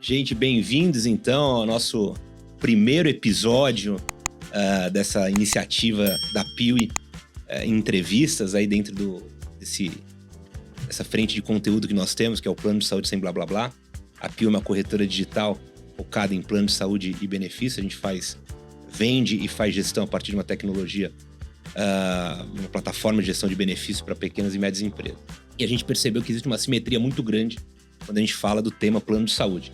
Gente, bem-vindos então ao nosso primeiro episódio dessa iniciativa da Piuí em entrevistas aí dentro dessa frente de conteúdo que nós temos, que é o Plano de Saúde Sem Blá Blá Blá. A Piuí é uma corretora digital focada em plano de saúde e benefício. A gente vende e faz gestão a partir de uma tecnologia, uma plataforma de gestão de benefícios para pequenas e médias empresas. E a gente percebeu que existe uma simetria muito grande quando a gente fala do tema plano de saúde,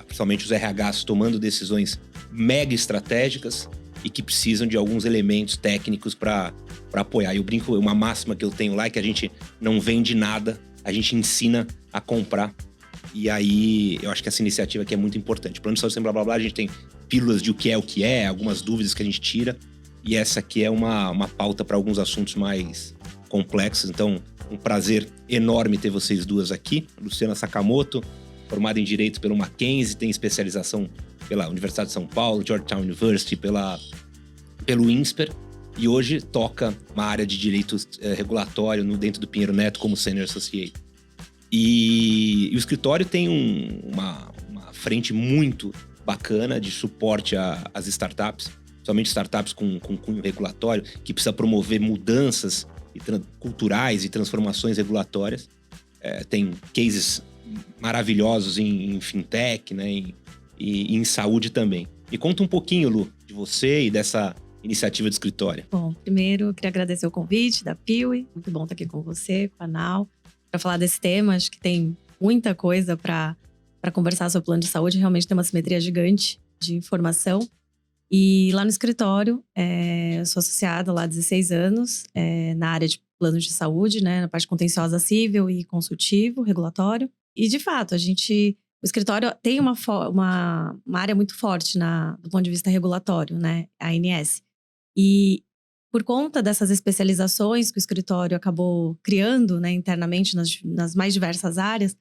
principalmente os RHs tomando decisões mega estratégicas e que precisam de alguns elementos técnicos para apoiar. Eu brinco, uma máxima que eu tenho lá é que a gente não vende nada, a gente ensina a comprar. E aí, eu acho que essa iniciativa aqui é muito importante. Plano de saúde sem blá blá blá, a gente tem pílulas de o que é, algumas dúvidas que a gente tira. E essa aqui é uma pauta para alguns assuntos mais complexos. Então, um prazer enorme ter vocês duas aqui. Luciana Sakamoto, formada em Direito pelo Mackenzie, tem especialização pela Universidade de São Paulo, Georgetown University, pelo INSPER. E hoje toca uma área de Direito regulatório dentro do Pinheiro Neto como Senior Associate. E o escritório tem uma frente muito bacana de suporte às startups, somente startups com cunho regulatório, que precisa promover mudanças culturais e transformações regulatórias. Tem cases maravilhosos em fintech, né, e em saúde também. Me conta um pouquinho, Lu, de você e dessa iniciativa do escritório. Bom, primeiro eu queria agradecer o convite da Piuí. Muito bom estar aqui com você, com a Nau, para falar desse tema. Acho que tem muita coisa para conversar sobre o plano de saúde. Realmente tem uma simetria gigante de informação. E lá no escritório, eu sou associada lá há 16 anos, na área de planos de saúde, né, na parte contenciosa civil e consultivo, regulatório. E, de fato, o escritório tem uma área muito forte do ponto de vista regulatório, né, a ANS. E por conta dessas especializações que o escritório acabou criando, né, internamente nas mais diversas áreas,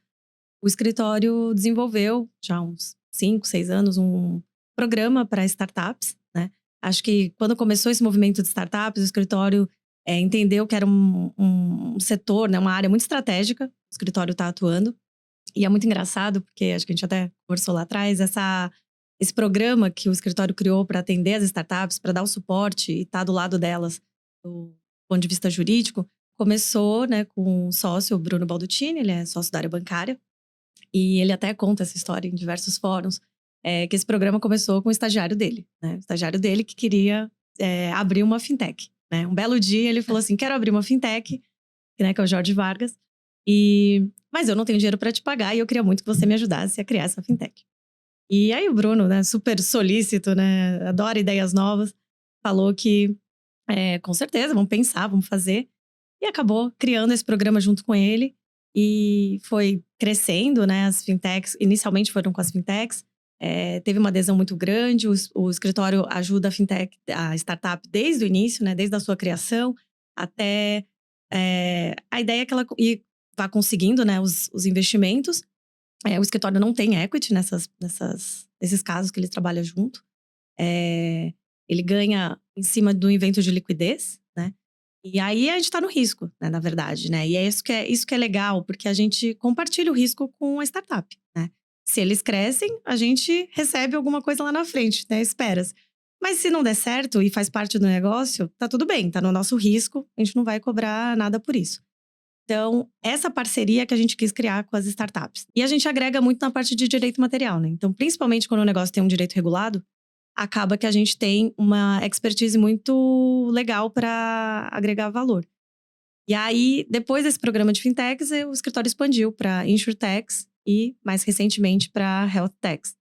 o escritório desenvolveu, já há uns 5, 6 anos, um programa para startups, né? Acho que quando começou esse movimento de startups, o escritório entendeu que era um setor, né, uma área muito estratégica, o escritório está atuando. E é muito engraçado, porque acho que a gente até conversou lá atrás, esse programa que o escritório criou para atender as startups, para dar o suporte e estar do lado delas, do ponto de vista jurídico, começou, né, com um sócio, o Bruno Baldutini, ele é sócio da área bancária, e ele até conta essa história em diversos fóruns, que esse programa começou com o estagiário dele, né? O estagiário dele que queria abrir uma fintech, né? Um belo dia ele falou assim, quero abrir uma fintech, né, que é o Jorge Vargas, mas eu não tenho dinheiro para te pagar e eu queria muito que você me ajudasse a criar essa fintech. E aí o Bruno, né, super solícito, né, adora ideias novas, falou que com certeza, vamos pensar, vamos fazer. E acabou criando esse programa junto com ele e foi crescendo, né, as fintechs, inicialmente foram com as fintechs, teve uma adesão muito grande, o escritório ajuda a fintech, a startup desde o início, né, desde a sua criação até a ideia que ela vá conseguindo, né, os investimentos. O escritório não tem equity nesses casos que ele trabalha junto. Ele ganha em cima do evento de liquidez, né? E aí a gente tá no risco, né, na verdade, né? E é isso que é legal, porque a gente compartilha o risco com a startup, né? Se eles crescem, a gente recebe alguma coisa lá na frente, né? Esperas. Mas se não der certo e faz parte do negócio, tá tudo bem, tá no nosso risco, a gente não vai cobrar nada por isso. Então, essa parceria que a gente quis criar com as startups. E a gente agrega muito na parte de direito material, né? Então, principalmente quando o negócio tem um direito regulado, acaba que a gente tem uma expertise muito legal para agregar valor. E aí, depois desse programa de fintechs, o escritório expandiu para insurtechs e, mais recentemente, para healthtechs.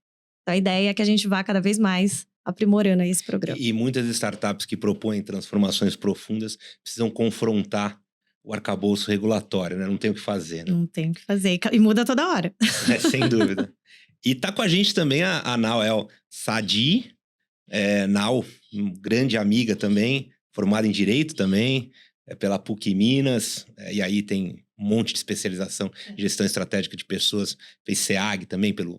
Então, a ideia é que a gente vá cada vez mais aprimorando esse programa. E muitas startups que propõem transformações profundas precisam confrontar o arcabouço regulatório, né? Não tem o que fazer, né? Não tem o que fazer. E muda toda hora. Sem dúvida. E tá com a gente também a Nau Sadi. Nau, grande amiga também, formada em Direito também, pela PUC Minas. E aí tem um monte de especialização em gestão estratégica de pessoas. Fez SEAG também pela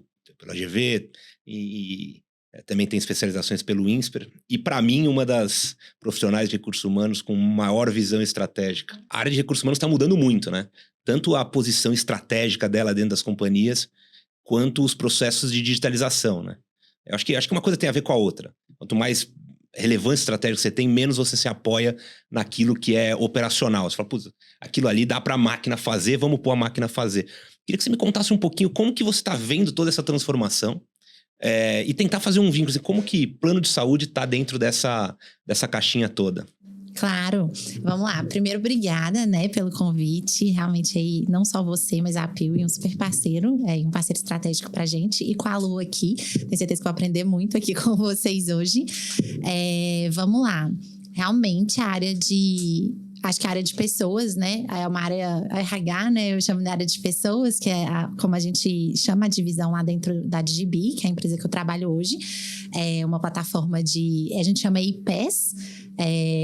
AGV e também tem especializações pelo INSPER. E, para mim, uma das profissionais de recursos humanos com maior visão estratégica. A área de recursos humanos está mudando muito, né? Tanto a posição estratégica dela dentro das companhias, quanto os processos de digitalização, né? Eu acho que uma coisa tem a ver com a outra. Quanto mais relevância estratégica você tem, menos você se apoia naquilo que é operacional. Você fala, putz, aquilo ali dá para a máquina fazer, vamos pôr a máquina a fazer. Queria que você me contasse um pouquinho como que você está vendo toda essa transformação e tentar fazer um vínculo, assim, como que plano de saúde está dentro dessa caixinha toda. Claro, vamos lá. Primeiro, obrigada, né, pelo convite. Realmente aí, não só você, mas a Piuí, um super parceiro, um parceiro estratégico pra gente. E com a Lu aqui, tenho certeza que vou aprender muito aqui com vocês hoje. Vamos lá. Realmente, acho que a área de pessoas, né? É uma área RH, né? Eu chamo de área de pessoas, que é como a gente chama a divisão lá dentro da DGB, que é a empresa que eu trabalho hoje. É uma plataforma a gente chama IPaaS,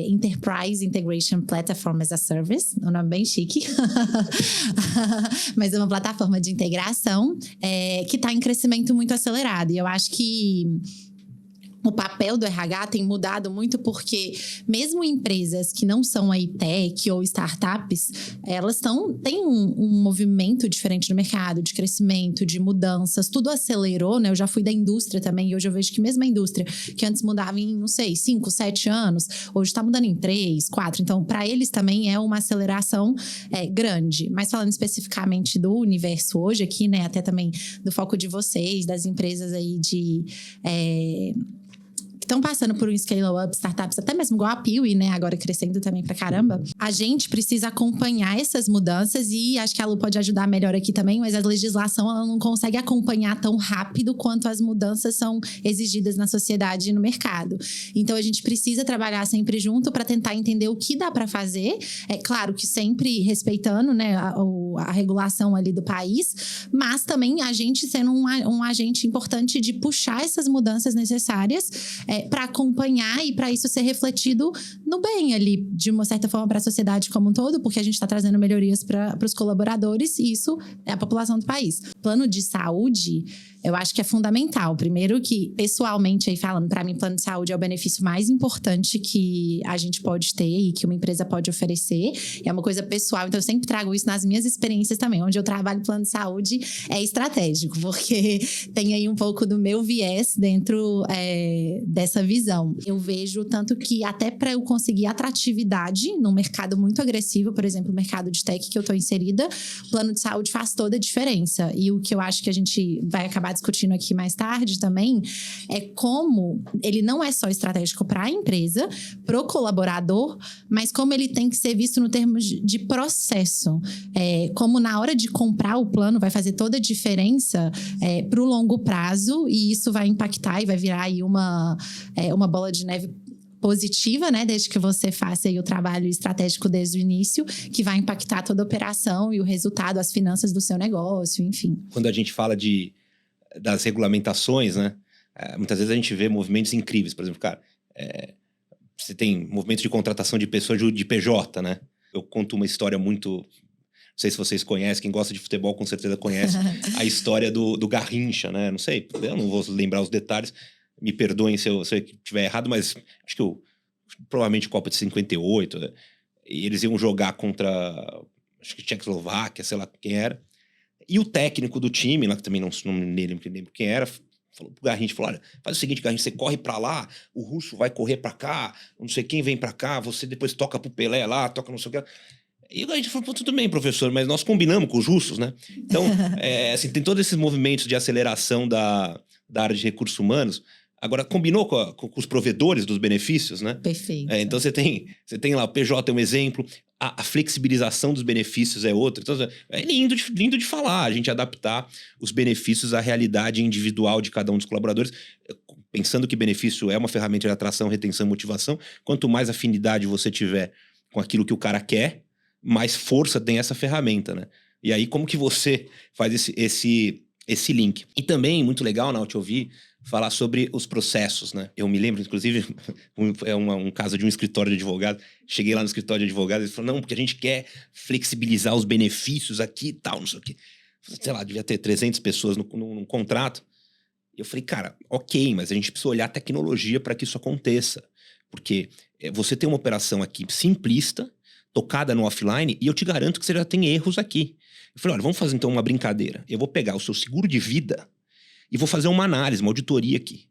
Enterprise Integration Platform as a Service, um nome bem chique. Mas é uma plataforma de integração que está em crescimento muito acelerado. E eu acho que o papel do RH tem mudado muito porque mesmo empresas que não são aí tech ou startups, elas têm um movimento diferente no mercado, de crescimento, de mudanças, tudo acelerou, né? Eu já fui da indústria também e hoje eu vejo que mesmo a indústria, que antes mudava em, não sei, 5, 7 anos, hoje está mudando em 3, 4. Então, para eles também é uma aceleração grande. Mas falando especificamente do universo hoje aqui, né? Até também do foco de vocês, das empresas aí estão passando por um scale-up, startups, até mesmo igual a Piuí, né? Agora crescendo também pra caramba. A gente precisa acompanhar essas mudanças e acho que a Lu pode ajudar melhor aqui também, mas a legislação ela não consegue acompanhar tão rápido quanto as mudanças são exigidas na sociedade e no mercado. Então, a gente precisa trabalhar sempre junto para tentar entender o que dá para fazer. É claro que sempre respeitando, né, a regulação ali do país, mas também a gente sendo um agente importante de puxar essas mudanças necessárias para acompanhar e para isso ser refletido no bem ali, de uma certa forma, para a sociedade como um todo, porque a gente está trazendo melhorias para os colaboradores e isso é a população do país. Plano de saúde, eu acho que é fundamental. Primeiro que, pessoalmente, aí falando, para mim, plano de saúde é o benefício mais importante que a gente pode ter e que uma empresa pode oferecer. É uma coisa pessoal, então eu sempre trago isso nas minhas experiências também. Onde eu trabalho plano de saúde é estratégico, porque tem aí um pouco do meu viés dentro dessa visão. Eu vejo tanto que até para eu conseguir atratividade num mercado muito agressivo, por exemplo, o mercado de tech que eu estou inserida, o plano de saúde faz toda a diferença. E o que eu acho que a gente vai acabar discutindo aqui mais tarde também é como ele não é só estratégico para a empresa, para o colaborador, mas como ele tem que ser visto no termos de processo. Como na hora de comprar o plano vai fazer toda a diferença para o longo prazo e isso vai impactar e vai virar aí uma bola de neve positiva, né? Desde que você faça aí o trabalho estratégico desde o início, que vai impactar toda a operação e o resultado, as finanças do seu negócio, enfim. Quando a gente fala das regulamentações, né? Muitas vezes a gente vê movimentos incríveis. Por exemplo, cara, você tem movimentos de contratação de pessoas de PJ, né? Eu conto uma história muito... Não sei se vocês conhecem, quem gosta de futebol com certeza conhece a história do Garrincha, né? Não sei, eu não vou lembrar os detalhes, me perdoem se eu estiver errado, mas acho que provavelmente Copa de 58, né? E eles iam jogar contra, acho que Tchecoslováquia, sei lá quem era. E o técnico do time, lá que também não me lembro quem era, falou pro Garrincha, falou, olha, faz o seguinte, Garrincha, você corre pra lá, o russo vai correr pra cá, não sei quem vem pra cá, você depois toca pro Pelé lá, toca não sei o que. E a gente falou, tudo bem, professor, mas nós combinamos com os russos, né? Então, assim, tem todos esses movimentos de aceleração da área de recursos humanos. Agora, combinou com os provedores dos benefícios, né? Perfeito. Então, você tem lá, o PJ é um exemplo, a flexibilização dos benefícios é outro. Então, é lindo de falar, a gente adaptar os benefícios à realidade individual de cada um dos colaboradores, pensando que benefício é uma ferramenta de atração, retenção e motivação. Quanto mais afinidade você tiver com aquilo que o cara quer, mais força tem essa ferramenta, né? E aí, como que você faz esse link? E também, muito legal, Nau, te ouvir falar sobre os processos, né? Eu me lembro, inclusive, um caso de um escritório de advogado. Cheguei lá no escritório de advogado e ele falou, não, porque a gente quer flexibilizar os benefícios aqui e tal, não sei o quê. Sei lá, devia ter 300 pessoas no contrato. E eu falei, cara, ok, mas a gente precisa olhar a tecnologia para que isso aconteça. Porque você tem uma operação aqui simplista, tocada no offline, e eu te garanto que você já tem erros aqui. Eu falei, olha, vamos fazer então uma brincadeira. Eu vou pegar o seu seguro de vida e vou fazer uma análise, uma auditoria aqui.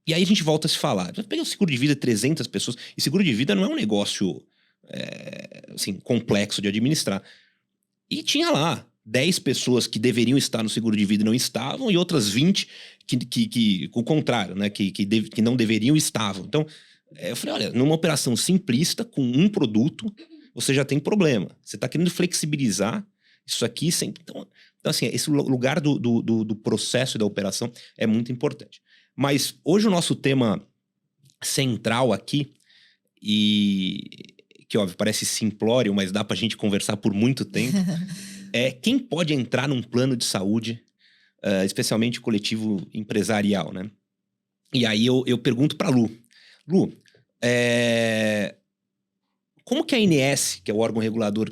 E aí a gente volta a se falar. Eu peguei o seguro de vida de 300 pessoas. E seguro de vida não é um negócio assim, complexo de administrar. E tinha lá 10 pessoas que deveriam estar no seguro de vida e não estavam, e outras 20 que o contrário, né? Que não deveriam e estavam. Então, eu falei, olha, numa operação simplista, com um produto, você já tem problema. Você está querendo flexibilizar isso aqui sempre. Então assim, esse lugar do processo e da operação é muito importante. Mas hoje o nosso tema central aqui, e que óbvio parece simplório, mas dá pra gente conversar por muito tempo, é quem pode entrar num plano de saúde, especialmente coletivo empresarial, né? E aí eu pergunto pra Lu. Lu, como que a ANS, que é o órgão regulador,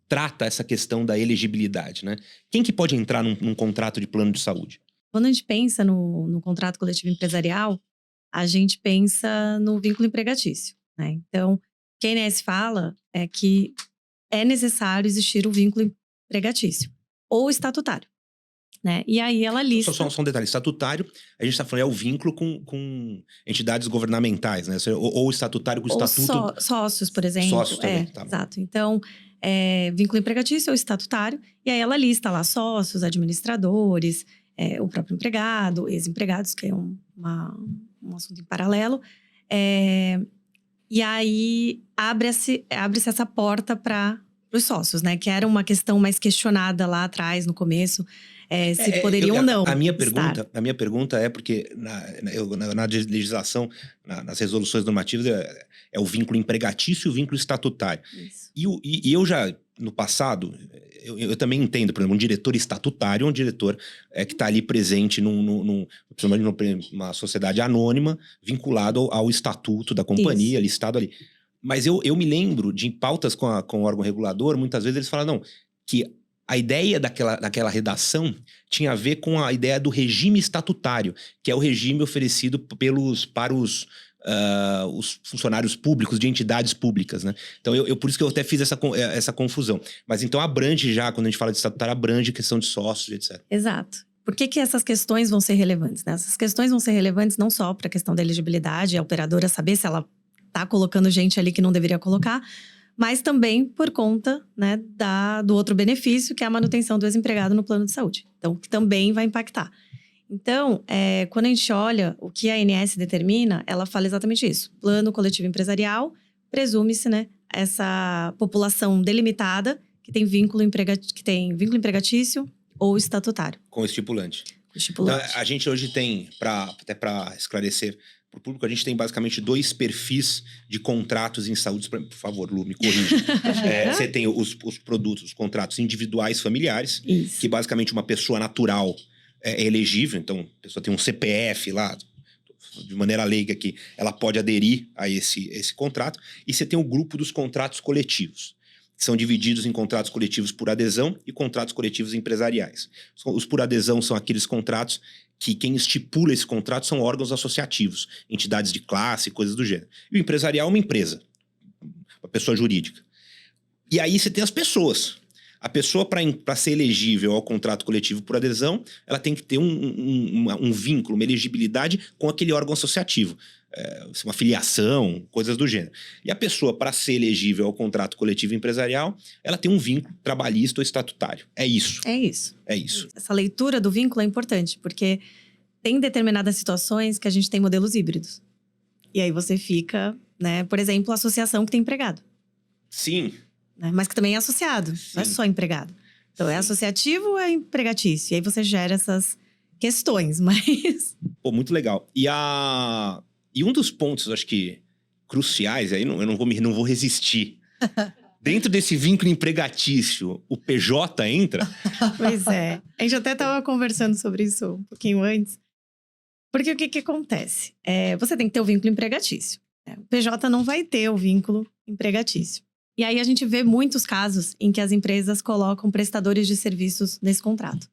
trata essa questão da elegibilidade, né? Quem que pode entrar num contrato de plano de saúde? Quando a gente pensa no contrato coletivo empresarial, a gente pensa no vínculo empregatício, né? Então, o que a ANS fala é que é necessário existir o vínculo empregatício ou estatutário, né? E aí ela lista… Só um detalhe, estatutário, a gente está falando, é o vínculo com entidades governamentais, né? Ou estatutário com o estatuto… Sócios, por exemplo. Sócios também, tá bom. Exato. Então, vínculo empregatício ou estatutário, e aí ela lista lá sócios, administradores… o próprio empregado, ex-empregados, que é um assunto em paralelo. E aí abre-se essa porta para os sócios, né? Que era uma questão mais questionada lá atrás, no começo, se poderiam ou não. A minha pergunta é porque na legislação, nas resoluções normativas, é o vínculo empregatício e o vínculo estatutário. Isso. E eu já, no passado, eu também entendo, por exemplo, um diretor estatutário é um diretor que está ali presente numa sociedade anônima, vinculado ao estatuto da companhia, listado ali. Mas eu me lembro de pautas com o órgão regulador, muitas vezes eles falam, não, que a ideia daquela redação tinha a ver com a ideia do regime estatutário, que é o regime oferecido para os funcionários públicos de entidades públicas, né? Então, por isso que eu até fiz essa confusão. Mas então abrange já, quando a gente fala de estatutário, abrange questão de sócios, etc. Exato. Por que essas questões vão ser relevantes, né? Essas questões vão ser relevantes não só para a questão da elegibilidade, a operadora saber se ela está colocando gente ali que não deveria colocar, mas também por conta, né, do outro benefício, que é a manutenção do ex-empregado no plano de saúde. Então, que também vai impactar. Então, quando a gente olha o que a ANS determina, ela fala exatamente isso. Plano coletivo empresarial, presume-se, né, essa população delimitada que tem vínculo empregatício ou estatutário. Com estipulante. Então, a gente hoje tem, até para esclarecer para o público, a gente tem basicamente 2 perfis de contratos em saúde. Por favor, Lu, me corrija. Você tem os produtos, os contratos individuais familiares, isso, que basicamente uma pessoa natural é elegível. Então, a pessoa tem um CPF lá, de maneira leiga aqui, ela pode aderir a esse contrato. E você tem o grupo dos contratos coletivos, que são divididos em contratos coletivos por adesão e contratos coletivos empresariais. Os por adesão são aqueles contratos que quem estipula esse contrato são órgãos associativos, entidades de classe, coisas do gênero. E o empresarial é uma empresa, uma pessoa jurídica. E aí você tem as pessoas. A pessoa, para ser elegível ao contrato coletivo por adesão, ela tem que ter um vínculo, uma elegibilidade com aquele órgão associativo. Uma filiação, coisas do gênero. E a pessoa, para ser elegível ao contrato coletivo empresarial, ela tem um vínculo trabalhista ou estatutário. É isso. É isso. É isso. Essa leitura do vínculo é importante, porque tem determinadas situações que a gente tem modelos híbridos. E aí você fica, né, por exemplo, a associação que tem empregado. Sim. Né, mas que também é associado, Sim. não é só empregado. Então, é associativo ou é empregatício? E aí você gera essas questões, mas… Pô, muito legal. E um dos pontos, acho que, cruciais, aí eu não vou resistir. Dentro desse vínculo empregatício, o PJ entra? Pois é. A gente até estava conversando sobre isso um pouquinho antes. Porque o que acontece? Você tem que ter o vínculo empregatício. Né? O PJ não vai ter o vínculo empregatício. E aí a gente vê muitos casos em que as empresas colocam prestadores de serviços nesse contrato.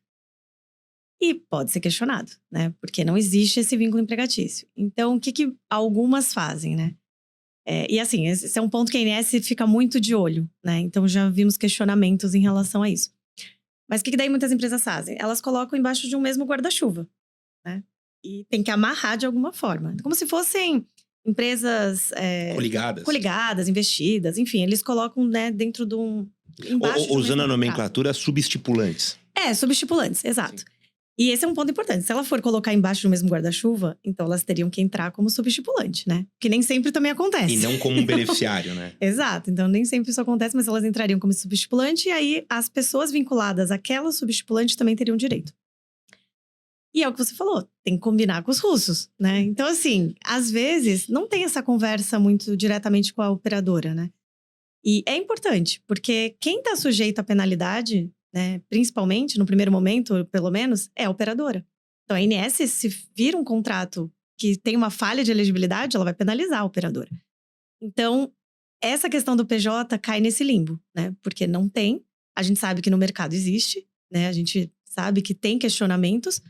E pode ser questionado, né? Porque não existe esse vínculo empregatício. Então, o que algumas fazem, né? E assim, esse é um ponto que a ANS fica muito de olho, né? Então já vimos questionamentos em relação a isso. Mas o que daí muitas empresas fazem? Elas colocam embaixo de um mesmo guarda-chuva, né? E tem que amarrar de alguma forma. Como se fossem empresas… Coligadas, investidas, enfim. Eles colocam, né, dentro de um… Usando a nomenclatura, subestipulantes. Subestipulantes, exato. Sim. E esse é um ponto importante. Se ela for colocar embaixo do mesmo guarda-chuva, então elas teriam que entrar como subestipulante, né? Que nem sempre também acontece. E não como um beneficiário, né? Exato. Então, nem sempre isso acontece, mas elas entrariam como subestipulante. E aí, as pessoas vinculadas àquela subestipulante também teriam direito. E é o que você falou, tem que combinar com os russos, né? Então, assim, às vezes, não tem essa conversa muito diretamente com a operadora, né? E é importante, porque quem está sujeito à penalidade… né, principalmente, no primeiro momento, pelo menos, é a operadora. Então, a ANS, se vir um contrato que tem uma falha de elegibilidade, ela vai penalizar a operadora. Então, essa questão do PJ cai nesse limbo, né? Porque não tem, a gente sabe que no mercado existe, né? A gente sabe que tem questionamentos.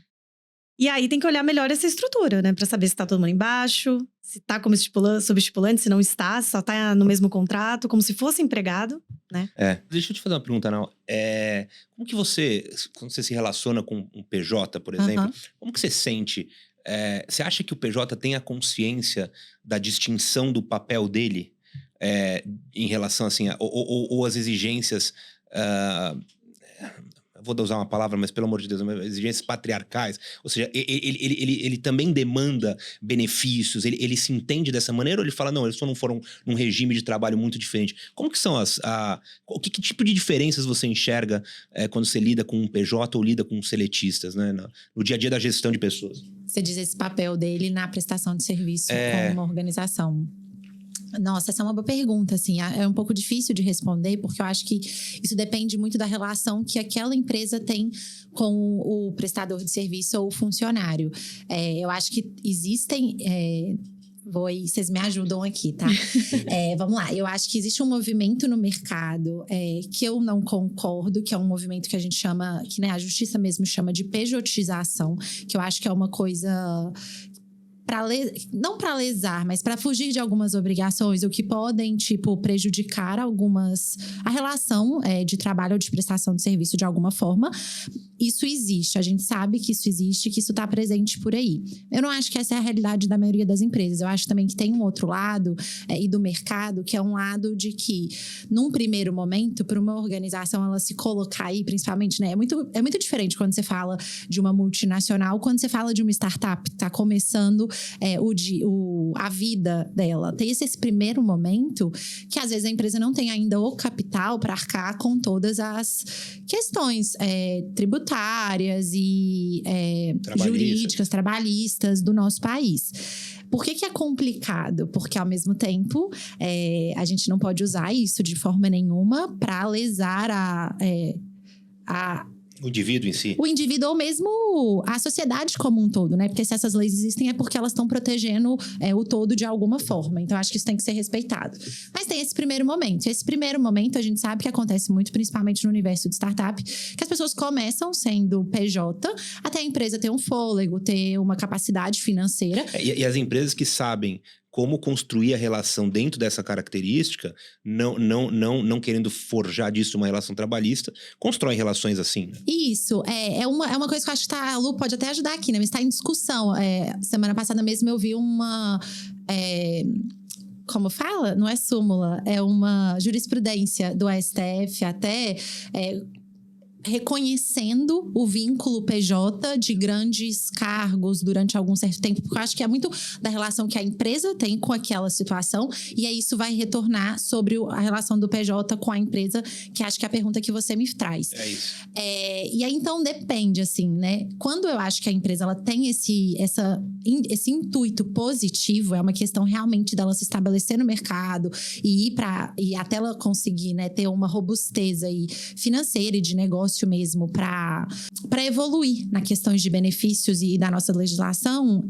E aí tem que olhar melhor essa estrutura, né? Pra saber se tá todo mundo embaixo, se tá como subestipulante, se não está, se só tá no mesmo contrato, como se fosse empregado, né? Deixa eu te fazer uma pergunta, Nau. Como que você, quando você se relaciona com um PJ, por exemplo, como que você sente… você acha que o PJ tem a consciência da distinção do papel dele em relação, assim, ou as exigências… vou usar uma palavra, mas pelo amor de Deus, exigências patriarcais. Ou seja, ele também demanda benefícios, ele se entende dessa maneira, ou ele fala, não, eles só não foram num regime de trabalho muito diferente. Como que são que tipo de diferenças você enxerga quando você lida com um PJ ou lida com seletistas, né, no dia a dia da gestão de pessoas? Você diz esse papel dele na prestação de serviço com uma organização. Nossa, essa é uma boa pergunta, assim. É um pouco difícil de responder, porque eu acho que isso depende muito da relação que aquela empresa tem com o prestador de serviço ou o funcionário. Eu acho que existem… vocês me ajudam aqui, tá? Vamos lá. Eu acho que existe um movimento no mercado que eu não concordo, que é um movimento que a gente chama… que, né, a justiça mesmo chama de pejotização, que eu acho que é uma coisa… não para lesar, mas para fugir de algumas obrigações, o que podem, tipo, prejudicar a relação de trabalho ou de prestação de serviço de alguma forma. Isso existe, a gente sabe que isso existe, que isso está presente por aí. Eu não acho que essa é a realidade da maioria das empresas. Eu acho também que tem um outro lado e do mercado, que é um lado de que, num primeiro momento, para uma organização ela se colocar aí, principalmente, né? É muito diferente quando você fala de uma multinacional, quando você fala de uma startup que está começando a vida dela. Tem esse primeiro momento que às vezes a empresa não tem ainda o capital para arcar com todas as questões tributárias e jurídicas, trabalhistas do nosso país. Por que é complicado? Porque, ao mesmo tempo, a gente não pode usar isso de forma nenhuma para lesar o indivíduo em si. O indivíduo ou mesmo a sociedade como um todo, né? Porque se essas leis existem é porque elas estão protegendo o todo de alguma forma. Então, acho que isso tem que ser respeitado. Mas tem esse primeiro momento. Esse primeiro momento, a gente sabe que acontece muito, principalmente no universo de startup, que as pessoas começam sendo PJ, até a empresa ter um fôlego, ter uma capacidade financeira. E as empresas que sabem como construir a relação dentro dessa característica, não querendo forjar disso uma relação trabalhista, constrói relações assim. Né? Isso, é uma coisa que eu acho que a Lu pode até ajudar aqui, né? Mas está em discussão. Semana passada mesmo eu vi uma… como fala? Não é súmula, é uma jurisprudência do STF até… reconhecendo o vínculo PJ de grandes cargos durante algum certo tempo, porque eu acho que é muito da relação que a empresa tem com aquela situação, e aí isso vai retornar sobre a relação do PJ com a empresa, que acho que é a pergunta que você me traz. É isso. E aí, então, depende, assim, né? Quando eu acho que a empresa ela tem esse intuito positivo, é uma questão realmente dela se estabelecer no mercado e até ela conseguir, né, ter uma robustez aí financeira e de negócio mesmo para evoluir na questões de benefícios e da nossa legislação,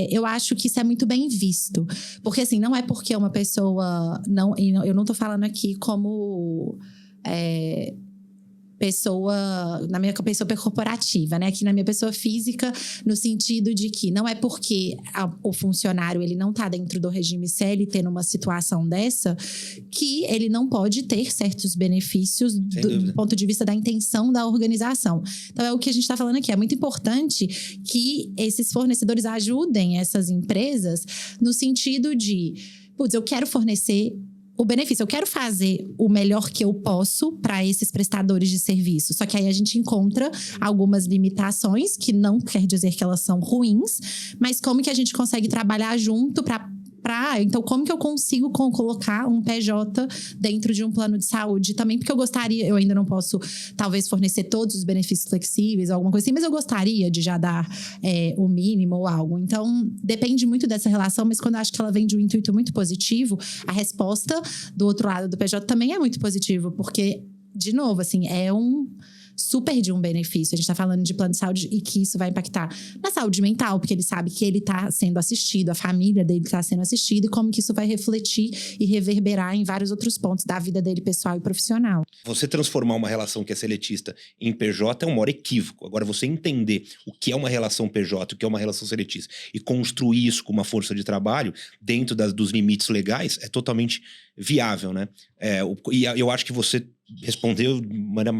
eu acho que isso é muito bem visto. Porque, assim, não é porque uma pessoa… eu não tô falando aqui como… pessoa corporativa, né? Aqui na minha pessoa física, no sentido de que não é porque o funcionário ele não está dentro do regime CLT numa situação dessa que ele não pode ter certos benefícios do ponto de vista da intenção da organização. Então é o que a gente está falando aqui. É muito importante que esses fornecedores ajudem essas empresas no sentido de, putz, eu quero fornecer o benefício. Eu quero fazer o melhor que eu posso para esses prestadores de serviço. Só que aí a gente encontra algumas limitações, que não quer dizer que elas são ruins, mas como que a gente consegue trabalhar junto então, como que eu consigo colocar um PJ dentro de um plano de saúde? Também porque eu ainda não posso, talvez, fornecer todos os benefícios flexíveis, alguma coisa assim, mas eu gostaria de já dar o mínimo ou algo. Então, depende muito dessa relação, mas quando eu acho que ela vem de um intuito muito positivo, a resposta do outro lado do PJ também é muito positiva, porque, de novo, assim, é super de um benefício. A gente tá falando de plano de saúde e que isso vai impactar na saúde mental, porque ele sabe que ele tá sendo assistido, a família dele tá sendo assistida e como que isso vai refletir e reverberar em vários outros pontos da vida dele pessoal e profissional. Você transformar uma relação que é seletista em PJ é um maior equívoco. Agora, você entender o que é uma relação PJ, o que é uma relação seletista e construir isso com uma força de trabalho dentro dos limites legais é totalmente viável, né? E eu acho que você respondeu de maneira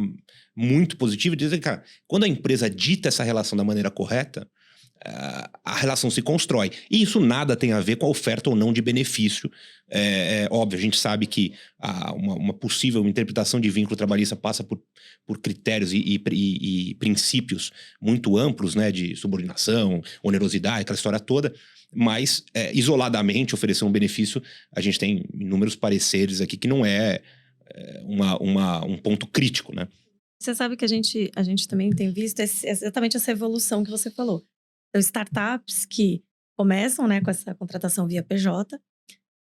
muito positiva, dizendo que, cara, quando a empresa dita essa relação da maneira correta, a relação se constrói. E isso nada tem a ver com a oferta ou não de benefício. Óbvio, a gente sabe que uma possível interpretação de vínculo trabalhista passa por critérios e princípios muito amplos, né, de subordinação, onerosidade, aquela história toda. Mas, isoladamente, oferecer um benefício, a gente tem inúmeros pareceres aqui que não é um ponto crítico, né? Você sabe que a gente também tem visto exatamente essa evolução que você falou. Então, startups que começam, né, com essa contratação via PJ,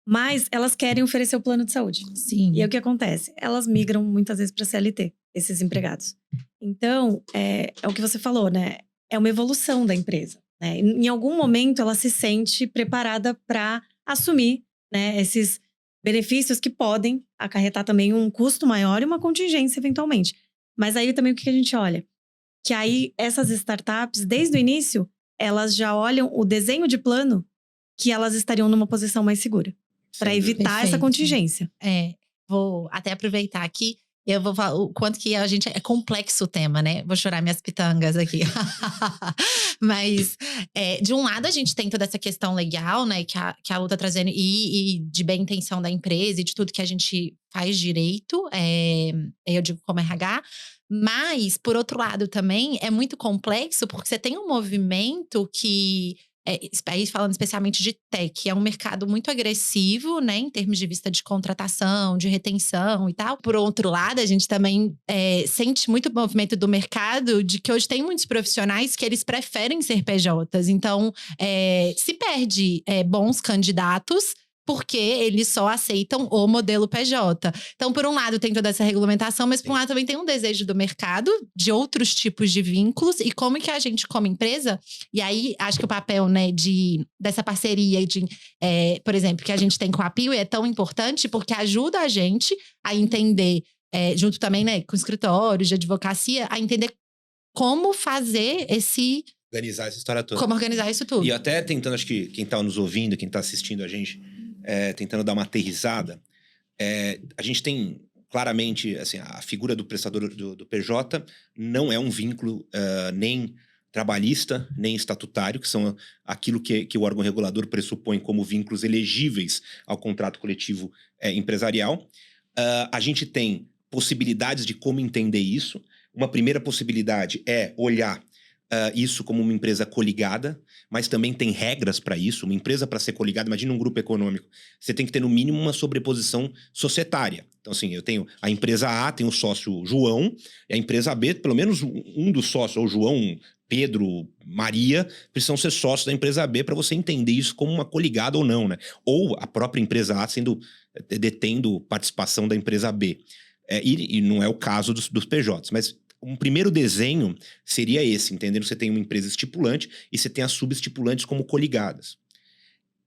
mas elas querem oferecer o plano de saúde. Sim. E aí o que acontece? Elas migram muitas vezes para CLT, esses empregados. Então, é o que você falou, né? É uma evolução da empresa, né? Em algum momento ela se sente preparada para assumir, né, esses benefícios que podem acarretar também um custo maior e uma contingência eventualmente. Mas aí também o que a gente olha? Que aí essas startups, desde o início, elas já olham o desenho de plano que elas estariam numa posição mais segura. Para evitar essa contingência. Vou até aproveitar aqui. Eu vou falar o quanto que a gente… É complexo o tema, né? Vou chorar minhas pitangas aqui. Mas, de um lado, a gente tem toda essa questão legal, né? Que a Lu tá trazendo. E de bem-intenção da empresa e de tudo que a gente faz direito. Eu digo como RH. Mas, por outro lado, também é muito complexo. Porque você tem um movimento que… aí falando especialmente de tech, é um mercado muito agressivo, né, em termos de vista de contratação, de retenção e tal. Por outro lado, a gente também sente muito movimento do mercado de que hoje tem muitos profissionais que eles preferem ser PJs. Então, se perde bons candidatos porque eles só aceitam o modelo PJ. Então, por um lado, tem toda essa regulamentação, mas por um lado também tem um desejo do mercado de outros tipos de vínculos. E como que a gente, como empresa… E aí, acho que o papel, né, dessa parceria, por exemplo, que a gente tem com a PIO é tão importante porque ajuda a gente a entender, junto também, né, com escritórios de advocacia, a entender como fazer organizar essa história toda. Como organizar isso tudo. E até tentando, acho que quem tá nos ouvindo, quem tá assistindo a gente… tentando dar uma aterrissada, a gente tem claramente, assim, a figura do prestador do PJ não é um vínculo nem trabalhista, nem estatutário, que são aquilo que o órgão regulador pressupõe como vínculos elegíveis ao contrato coletivo empresarial. A gente tem possibilidades de como entender isso. Uma primeira possibilidade é olhar isso como uma empresa coligada, mas também tem regras para isso. Uma empresa, para ser coligada, imagina um grupo econômico, você tem que ter no mínimo uma sobreposição societária. Então, assim, eu tenho a empresa A, tem o sócio João, e a empresa B, pelo menos um dos sócios, ou João, Pedro, Maria, precisam ser sócios da empresa B para você entender isso como uma coligada ou não, né? Ou a própria empresa A detendo participação da empresa B. E não é o caso dos PJs, mas um primeiro desenho seria esse, entendendo? Você tem uma empresa estipulante e você tem as subestipulantes como coligadas.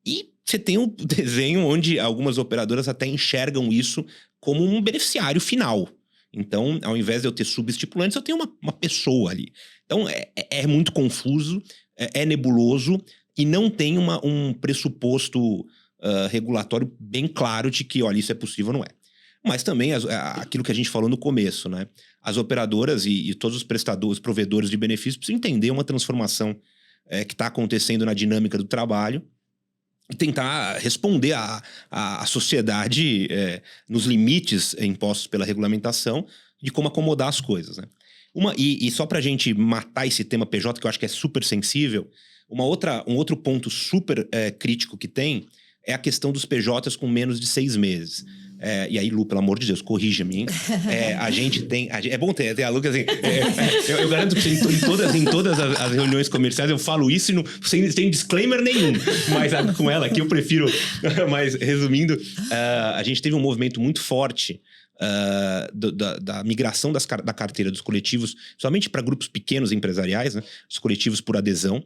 E você tem um desenho onde algumas operadoras até enxergam isso como um beneficiário final. Então, ao invés de eu ter subestipulantes, eu tenho uma pessoa ali. Então, é muito confuso, é nebuloso e não tem um pressuposto regulatório bem claro de que, olha, isso é possível ou não é. Mas também aquilo que a gente falou no começo, né? As operadoras e todos os prestadores, provedores de benefícios precisam entender uma transformação que está acontecendo na dinâmica do trabalho e tentar responder à sociedade nos limites impostos pela regulamentação de como acomodar as coisas, né? E só para a gente matar esse tema PJ, que eu acho que é super sensível, um outro ponto super crítico que tem é a questão dos PJs com menos de 6 meses. E aí, Lu, pelo amor de Deus, corrija-me, hein? A gente tem... é bom ter a Lu, assim... eu garanto que em todas as reuniões comerciais eu falo isso sem disclaimer nenhum. Mas com ela aqui eu prefiro... Mas, resumindo, a gente teve um movimento muito forte da migração da carteira dos coletivos, somente para grupos pequenos empresariais, né? Os coletivos por adesão,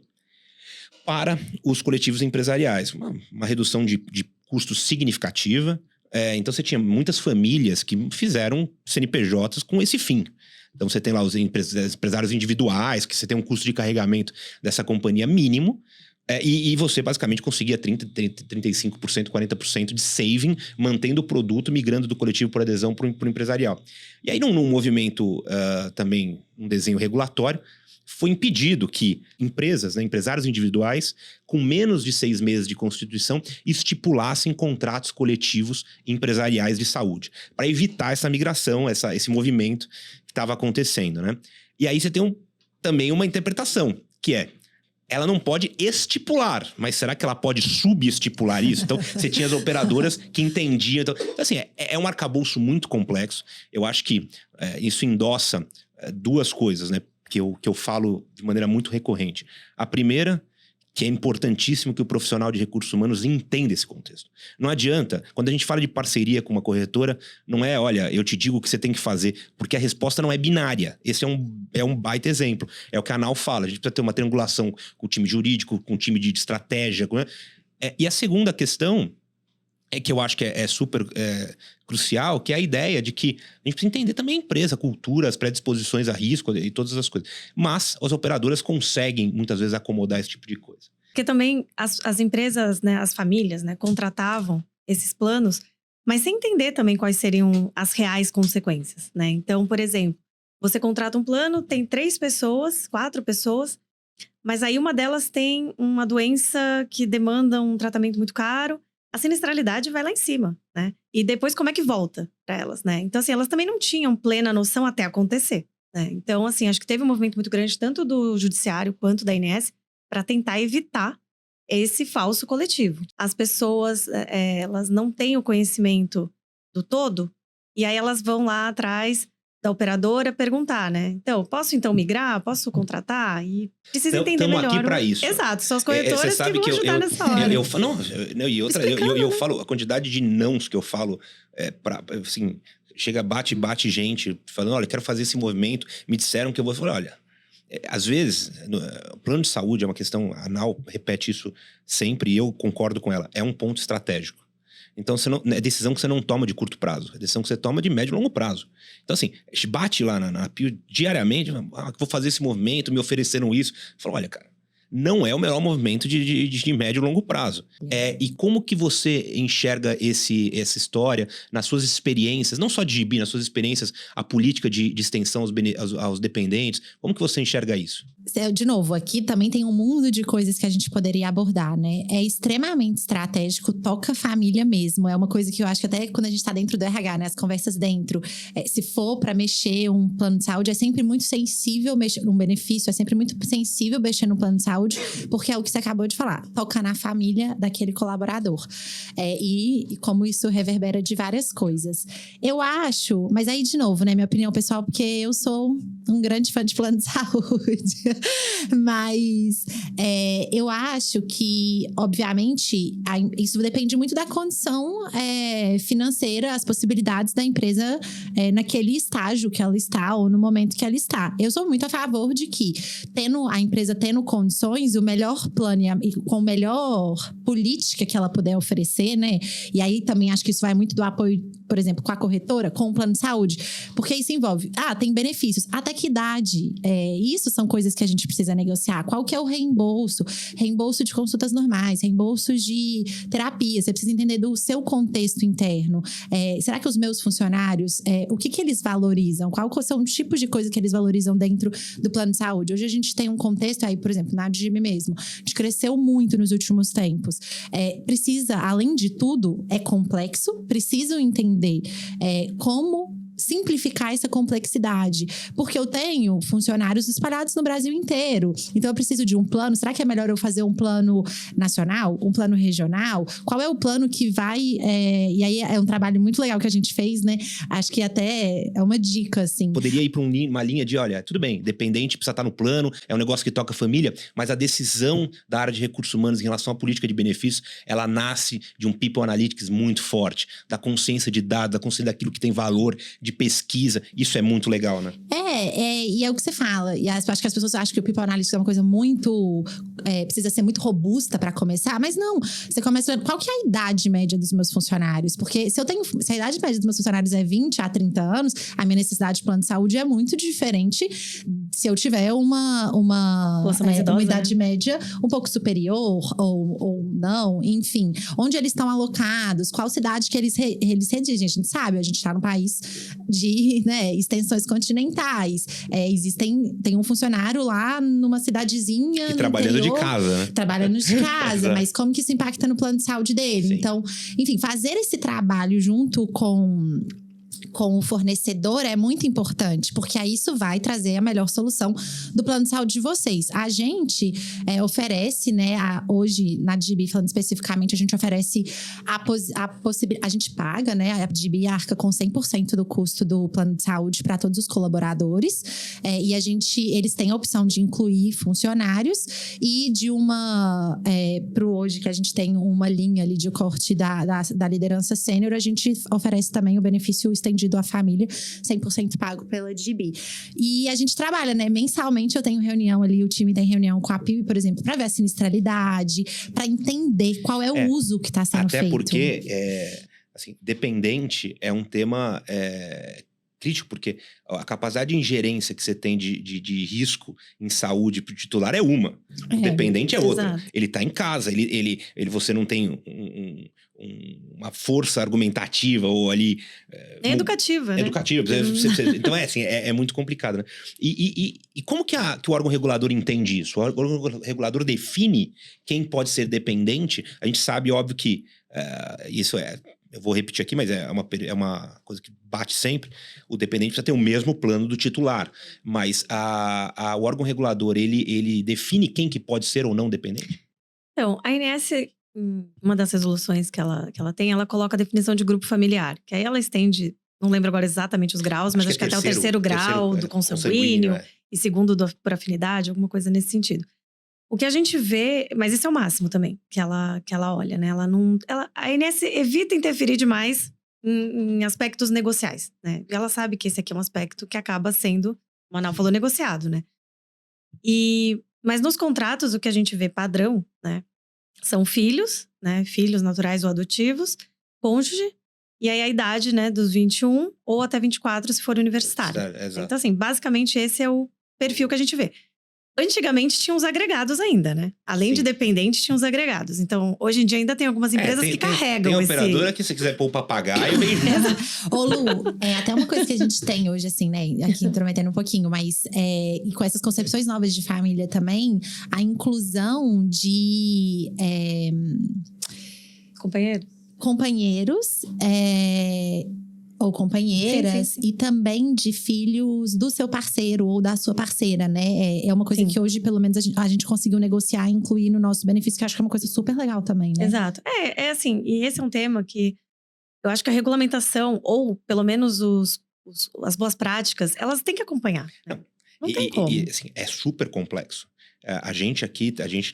para os coletivos empresariais. Uma redução de custos significativa. Então, você tinha muitas famílias que fizeram CNPJs com esse fim. Então, você tem lá os empresários individuais, que você tem um custo de carregamento dessa companhia mínimo, e você basicamente conseguia 35%, 40% de saving, mantendo o produto, migrando do coletivo por adesão para o empresarial. E aí, num movimento também, um desenho regulatório, foi impedido que empresas, né, empresários individuais, com menos de 6 meses de constituição, estipulassem contratos coletivos empresariais de saúde, para evitar essa migração, esse movimento que estava acontecendo, né? E aí você tem também uma interpretação, que ela não pode estipular, mas será que ela pode subestipular isso? Então, você tinha as operadoras que entendiam. Então assim, é um arcabouço muito complexo. Eu acho que isso endossa duas coisas, né? Que eu falo de maneira muito recorrente. A primeira, que é importantíssimo que o profissional de recursos humanos entenda esse contexto. Não adianta, quando a gente fala de parceria com uma corretora, não é, olha, eu te digo o que você tem que fazer, porque a resposta não é binária. Esse é um baita exemplo. É o que a ANAL fala, a gente precisa ter uma triangulação com o time jurídico, com o time de estratégia. E a segunda questão que eu acho que é super crucial, que é a ideia de que a gente precisa entender também a empresa, a cultura, as predisposições a risco e todas as coisas. Mas as operadoras conseguem, muitas vezes, acomodar esse tipo de coisa. Porque também as empresas, né, as famílias, né, contratavam esses planos, mas sem entender também quais seriam as reais consequências, né? Então, por exemplo, você contrata um plano, tem 3 pessoas, 4 pessoas, mas aí uma delas tem uma doença que demanda um tratamento muito caro, a sinistralidade vai lá em cima, né? E depois como é que volta para elas, né? Então, assim, elas também não tinham plena noção até acontecer, né? Então, assim, acho que teve um movimento muito grande, tanto do judiciário quanto da ANS, para tentar evitar esse falso coletivo. As pessoas, elas não têm o conhecimento do todo, e aí elas vão lá atrás da operadora perguntar, né? Então, posso migrar? Posso contratar? E precisa entender melhor. Estamos aqui para isso. Exato, são as corretoras que vão ajudar nessa hora. Eu falo, a quantidade de nãos que eu falo, assim, chega, bate gente, falando, olha, quero fazer esse movimento, me disseram que eu vou falar, olha, às vezes, o plano de saúde é uma questão, a ANAL repete isso sempre e eu concordo com ela, é um ponto estratégico. Então, é decisão que você não toma de curto prazo. É decisão que você toma de médio e longo prazo. Então, assim, a gente bate lá na PIO diariamente. Vou fazer esse movimento, me ofereceram isso. Falo, olha, cara, não é o melhor movimento de médio e longo prazo. E como que você enxerga essa história nas suas experiências, não só de GB, nas suas experiências, a política de extensão aos dependentes? Como que você enxerga isso? De novo, aqui também tem um mundo de coisas que a gente poderia abordar, né? É extremamente estratégico, toca a família mesmo. É uma coisa que eu acho que até quando a gente tá dentro do RH, né? As conversas dentro. Se for para mexer um plano de saúde, é sempre muito sensível mexer num benefício, é sempre muito sensível mexer no plano de saúde, porque é o que você acabou de falar, toca na família daquele colaborador. E como isso reverbera de várias coisas. Eu acho, mas aí de novo, né? Minha opinião pessoal, porque eu sou um grande fã de plano de saúde. Mas eu acho que, obviamente, isso depende muito da condição financeira, as possibilidades da empresa naquele estágio que ela está ou no momento que ela está. Eu sou muito a favor de que, a empresa tendo condições, o melhor plano e com a melhor política que ela puder oferecer, né? E aí também acho que isso vai muito do apoio por exemplo, com a corretora, com o plano de saúde? Porque isso envolve, tem benefícios. Até que idade? Isso são coisas que a gente precisa negociar. Qual que é o reembolso? Reembolso de consultas normais, reembolsos de terapia. Você precisa entender do seu contexto interno. Será que os meus funcionários, o que eles valorizam? Qual são os tipos de coisa que eles valorizam dentro do plano de saúde? Hoje a gente tem um contexto aí, por exemplo, na DGB mesmo, a gente cresceu muito nos últimos tempos. Precisa, além de tudo, é complexo, precisam entender como simplificar essa complexidade. Porque eu tenho funcionários espalhados no Brasil inteiro. Então, eu preciso de um plano. Será que é melhor eu fazer um plano nacional? Um plano regional? Qual é o plano que vai... E aí, é um trabalho muito legal que a gente fez, né? Acho que até é uma dica, assim. Poderia ir para uma linha de, olha, tudo bem, dependente precisa estar no plano, é um negócio que toca a família, mas a decisão da área de recursos humanos em relação à política de benefícios, ela nasce de um people analytics muito forte, da consciência de dados, da consciência daquilo que tem valor, de pesquisa. Isso é muito legal, né? E é o que você fala. E acho que as pessoas acham que o people analytics é uma coisa muito... precisa ser muito robusta para começar. Mas não. Você começa... Qual que é a idade média dos meus funcionários? Porque se a idade média dos meus funcionários é 20 a 30 anos, a minha necessidade de plano de saúde é muito diferente se eu tiver uma idade média um pouco superior ou não. Enfim. Onde eles estão alocados? Qual cidade que eles redigem? A gente sabe, a gente está num país de extensões continentais. Tem um funcionário lá numa cidadezinha. E trabalhando interior, de casa, né? Trabalhando de casa, mas como que isso impacta no plano de saúde dele? Sim. Então, enfim, fazer esse trabalho junto com o fornecedor é muito importante, porque aí isso vai trazer a melhor solução do plano de saúde de vocês. A gente oferece, né, hoje na DGB, falando especificamente, a gente oferece a possibilidade, a gente paga, né, a DGB arca com 100% do custo do plano de saúde para todos os colaboradores, e eles têm a opção de incluir funcionários e de pro hoje que a gente tem uma linha ali de corte da liderança sênior, a gente oferece também o benefício estendido à família, 100% pago pela DGB. E a gente trabalha, né? Mensalmente eu tenho reunião ali, o time tem reunião com a PIB, por exemplo, para ver a sinistralidade, para entender qual é o uso que está sendo feito. Até porque, dependente é um tema crítico, porque a capacidade de ingerência que você tem de risco em saúde pro titular é uma. O dependente é outra. Exato. Ele tá em casa, você não tem uma força argumentativa ou ali... É educativa, né? Educativa. Então, é muito complicado, né? E como que o órgão regulador entende isso? O órgão regulador define quem pode ser dependente. A gente sabe, óbvio, que isso eu vou repetir aqui, mas é uma coisa que bate sempre. O dependente precisa ter o mesmo plano do titular. Mas o órgão regulador, ele define quem que pode ser ou não dependente? Então, a ANS, uma das resoluções que ela tem, ela coloca a definição de grupo familiar. Que aí ela estende, não lembro agora exatamente os graus, mas acho que até o terceiro grau do consanguíneo. E segundo por afinidade, alguma coisa nesse sentido. O que a gente vê, mas esse é o máximo também, que ela olha, né? A ANS evita interferir demais em aspectos negociais, né? E ela sabe que esse aqui é um aspecto que acaba sendo, o Manal falou, negociado, né? Mas nos contratos, o que a gente vê padrão, né? São filhos, né? Filhos naturais ou adotivos, cônjuge, e aí a idade, né? Dos 21 ou até 24, se for universitário. Então, assim, basicamente esse é o perfil que a gente vê. Antigamente tinha os agregados ainda, né? Além de dependentes, tinha os agregados. Então, hoje em dia ainda tem algumas empresas que carregam tem operadora que se quiser pôr o papagaio, vem junto. Ô Lu, até uma coisa que a gente tem hoje, assim, né? Aqui intrometendo um pouquinho, mas e com essas concepções novas de família também, a inclusão de… companheiros ou companheiras, sim. E também de filhos do seu parceiro ou da sua parceira, né? É uma coisa que hoje, pelo menos, a gente conseguiu negociar e incluir no nosso benefício, que eu acho que é uma coisa super legal também, né? Exato. É assim, e esse é um tema que eu acho que a regulamentação, ou pelo menos as boas práticas, elas têm que acompanhar. Né? Não tem como. Assim, é super complexo. A gente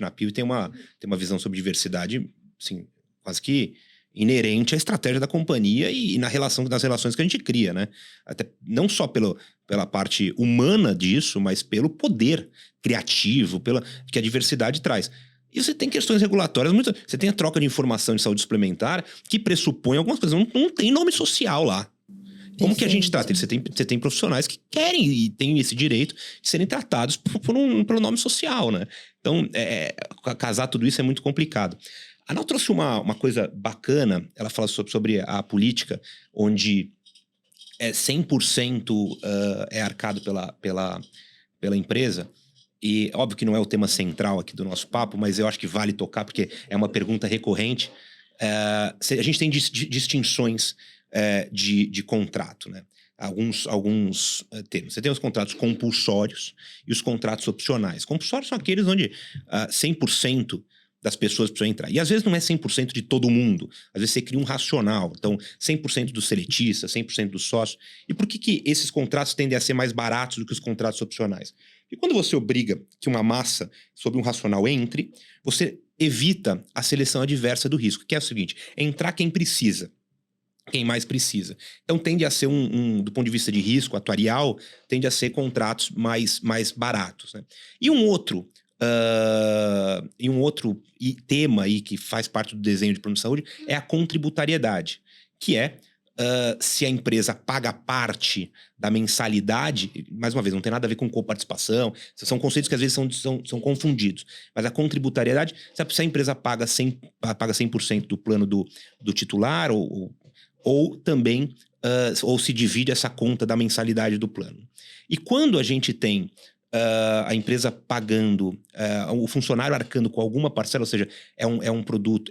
na PIB tem uma visão sobre diversidade, assim, quase que inerente à estratégia da companhia e nas relações que a gente cria, né? Até não só pela parte humana disso, mas pelo poder criativo, que a diversidade traz. E você tem questões regulatórias, você tem a troca de informação de saúde suplementar que pressupõe algumas coisas. Não tem nome social lá. Como que a gente trata? Você tem profissionais que querem e têm esse direito de serem tratados pelo nome social, né? Então, casar tudo isso é muito complicado. A Nau trouxe uma coisa bacana, ela fala sobre a política, onde 100% é arcado pela empresa. E óbvio que não é o tema central aqui do nosso papo, mas eu acho que vale tocar, porque é uma pergunta recorrente. A gente tem distinções de contrato, né? Alguns termos. Você tem os contratos compulsórios e os contratos opcionais. Compulsórios são aqueles onde 100% das pessoas precisam entrar. E às vezes não é 100% de todo mundo. Às vezes você cria um racional. Então, 100% dos seletistas, 100% dos sócios. E por que esses contratos tendem a ser mais baratos do que os contratos opcionais? Porque quando você obriga que uma massa, sob um racional, entre, você evita a seleção adversa do risco, que é o seguinte: entrar quem precisa. Quem mais precisa. Então tende a ser do ponto de vista de risco atuarial, tende a ser contratos mais baratos, né? E um outro tema aí que faz parte do desenho de plano de saúde é a contributariedade, que é se a empresa paga parte da mensalidade. Mais uma vez, não tem nada a ver com coparticipação, são conceitos que às vezes são confundidos, mas a contributariedade, se a empresa paga 100% do plano do titular ou também ou se divide essa conta da mensalidade do plano. E quando a gente tem a empresa pagando, o funcionário arcando com alguma parcela, ou seja, é um produto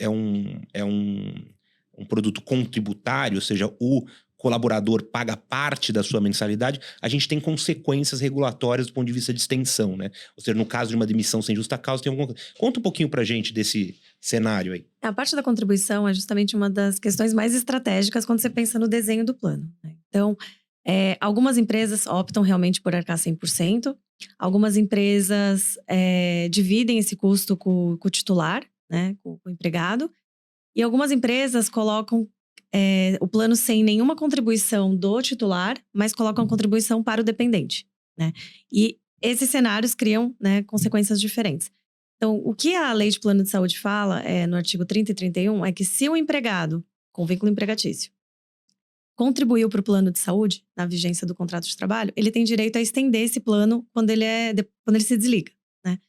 contributário, ou seja, o colaborador paga parte da sua mensalidade, a gente tem consequências regulatórias do ponto de vista de extensão, né? Ou seja, no caso de uma demissão sem justa causa, tem alguma coisa. Conta um pouquinho pra gente desse cenário aí. A parte da contribuição é justamente uma das questões mais estratégicas quando você pensa no desenho do plano, né? Então, algumas empresas optam realmente por arcar 100%. Algumas empresas dividem esse custo com o titular, né? Com o empregado. E algumas empresas colocam o plano sem nenhuma contribuição do titular, mas colocam contribuição para o dependente, né? E esses cenários criam, né, consequências diferentes. Então, o que a Lei de Plano de Saúde fala, no artigo 30 e 31, é que se o empregado, com vínculo empregatício, contribuiu para o plano de saúde, na vigência do contrato de trabalho, ele tem direito a estender esse plano quando ele se desliga, né?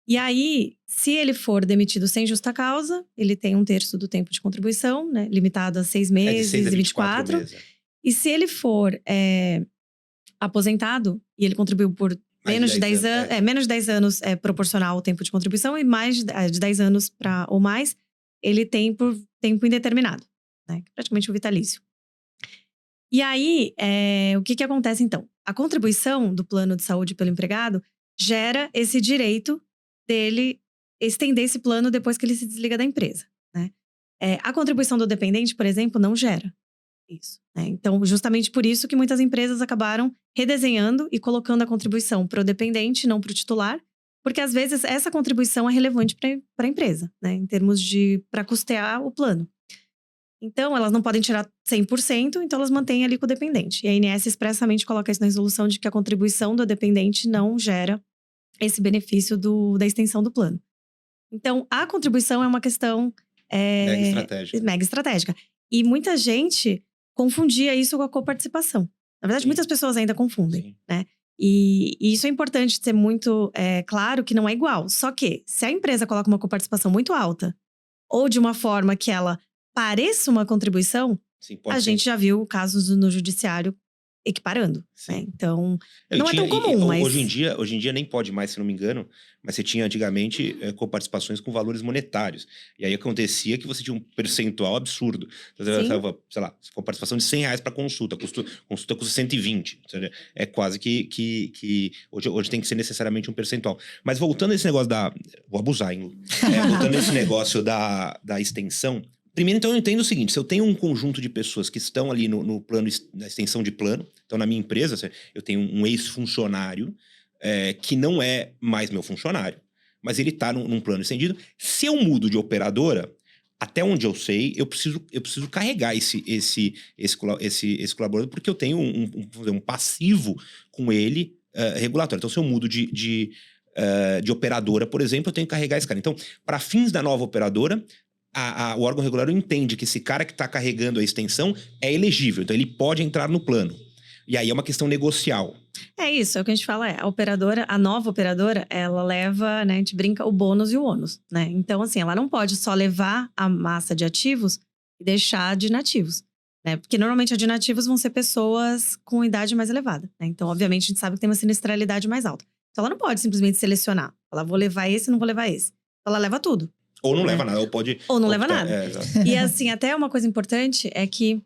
E aí, se ele for demitido sem justa causa, ele tem 1/3 do tempo de contribuição, né? Limitado a 6 meses de 6 a e 24 meses. E se ele for aposentado e ele contribuiu por menos de 10 anos, menos de 10 anos é proporcional ao tempo de contribuição, e mais de 10 anos ou mais, ele tem por tempo indeterminado, né? Praticamente um vitalício. E aí, o que acontece então? A contribuição do plano de saúde pelo empregado gera esse direito dele estender esse plano depois que ele se desliga da empresa, né? A contribuição do dependente, por exemplo, não gera isso, né? Então, justamente por isso que muitas empresas acabaram redesenhando e colocando a contribuição para o dependente, não para o titular, porque às vezes essa contribuição é relevante para a empresa, né? Em termos para custear o plano. Então, elas não podem tirar 100%, então elas mantêm ali com o dependente. E a ANS expressamente coloca isso na resolução de que a contribuição do dependente não gera esse benefício da extensão do plano. Então, a contribuição é uma questão mega estratégica. E muita gente confundia isso com a coparticipação. Na verdade, muitas pessoas ainda confundem, né? E isso é importante ser muito claro que não é igual. Só que, se a empresa coloca uma coparticipação muito alta, ou de uma forma que ela pareça uma contribuição, a gente já viu casos no judiciário equiparando, né? Então, não é tão comum, mas... Hoje em dia nem pode mais, se não me engano, mas você tinha antigamente coparticipações com valores monetários. E aí acontecia que você tinha um percentual absurdo. Sei lá, coparticipação de R$100 para consulta custa 120. É quase que hoje tem que ser necessariamente um percentual. Mas voltando a esse negócio vou abusar, hein? Voltando a esse negócio da extensão. Primeiro, então, eu entendo o seguinte: se eu tenho um conjunto de pessoas que estão ali no plano, na extensão de plano, então na minha empresa, eu tenho um ex-funcionário que não é mais meu funcionário, mas ele está num plano estendido. Se eu mudo de operadora, até onde eu sei, eu preciso carregar esse colaborador, porque eu tenho um passivo com ele regulatório. Então, se eu mudo de de operadora, por exemplo, eu tenho que carregar esse cara. Então, para fins da nova operadora, o órgão regulador entende que esse cara que está carregando a extensão é elegível, então ele pode entrar no plano. E aí é uma questão negocial. É isso, é o que a gente fala, a operadora, a nova operadora, ela leva, né, a gente brinca, o bônus e o ônus, né? Então, assim, ela não pode só levar a massa de ativos e deixar de inativos, né? Porque normalmente a de inativos vão ser pessoas com idade mais elevada, né? Então, obviamente, a gente sabe que tem uma sinistralidade mais alta. Então, ela não pode simplesmente selecionar. Ela, vou levar esse, não vou levar esse. Então, ela leva tudo. Ou não leva nada, ou pode... Ou não leva nada. E assim, até uma coisa importante é que,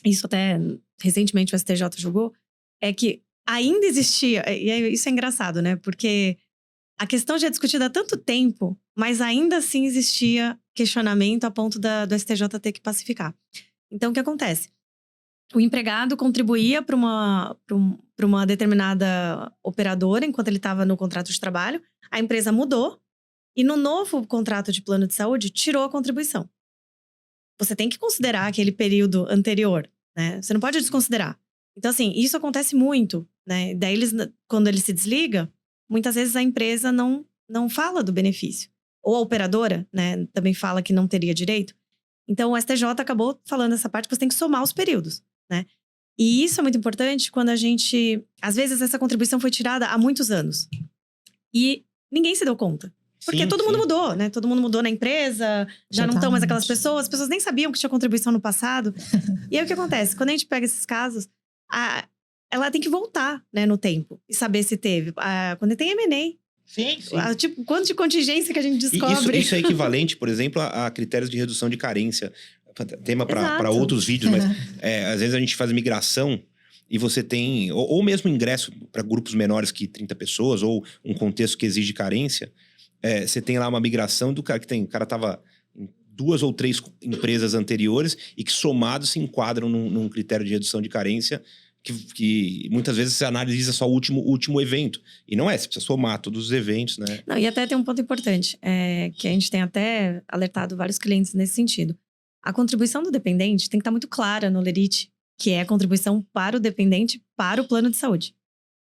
isso até recentemente o STJ julgou, é que ainda existia, e isso é engraçado, né? Porque a questão já é discutida há tanto tempo, mas ainda assim existia questionamento a ponto do STJ ter que pacificar. Então, o que acontece? O empregado contribuía para uma determinada operadora enquanto ele estava no contrato de trabalho, a empresa mudou e no novo contrato de plano de saúde tirou a contribuição. Você tem que considerar aquele período anterior, né? Você não pode desconsiderar. Então, assim, isso acontece muito, né? Daí, quando ele se desliga, muitas vezes a empresa não fala do benefício. Ou a operadora, né, também fala que não teria direito. Então, o STJ acabou falando essa parte que você tem que somar os períodos, né? E isso é muito importante quando a gente... Às vezes, essa contribuição foi tirada há muitos anos. E ninguém se deu conta. Porque todo mundo mudou, né? Todo mundo mudou na empresa, já não estão mais aquelas pessoas. As pessoas nem sabiam que tinha contribuição no passado. E aí, o que acontece? Quando a gente pega esses casos, ela tem que voltar, né, no tempo e saber se teve. Quando tem M&A. Sim. Tipo, quanto de contingência que a gente descobre. Isso é equivalente, por exemplo, a critérios de redução de carência. Tema para outros vídeos, mas às vezes a gente faz migração e você tem... Ou mesmo ingresso para grupos menores que 30 pessoas, ou um contexto que exige carência. Você tem lá uma migração do cara que o cara estava em 2 ou 3 empresas anteriores e que somados se enquadram num critério de redução de carência que muitas vezes você analisa só o último evento. E não você precisa somar todos os eventos, né? Não, e até tem um ponto importante, que a gente tem até alertado vários clientes nesse sentido. A contribuição do dependente tem que estar muito clara no LERIT, que é a contribuição para o dependente para o plano de saúde.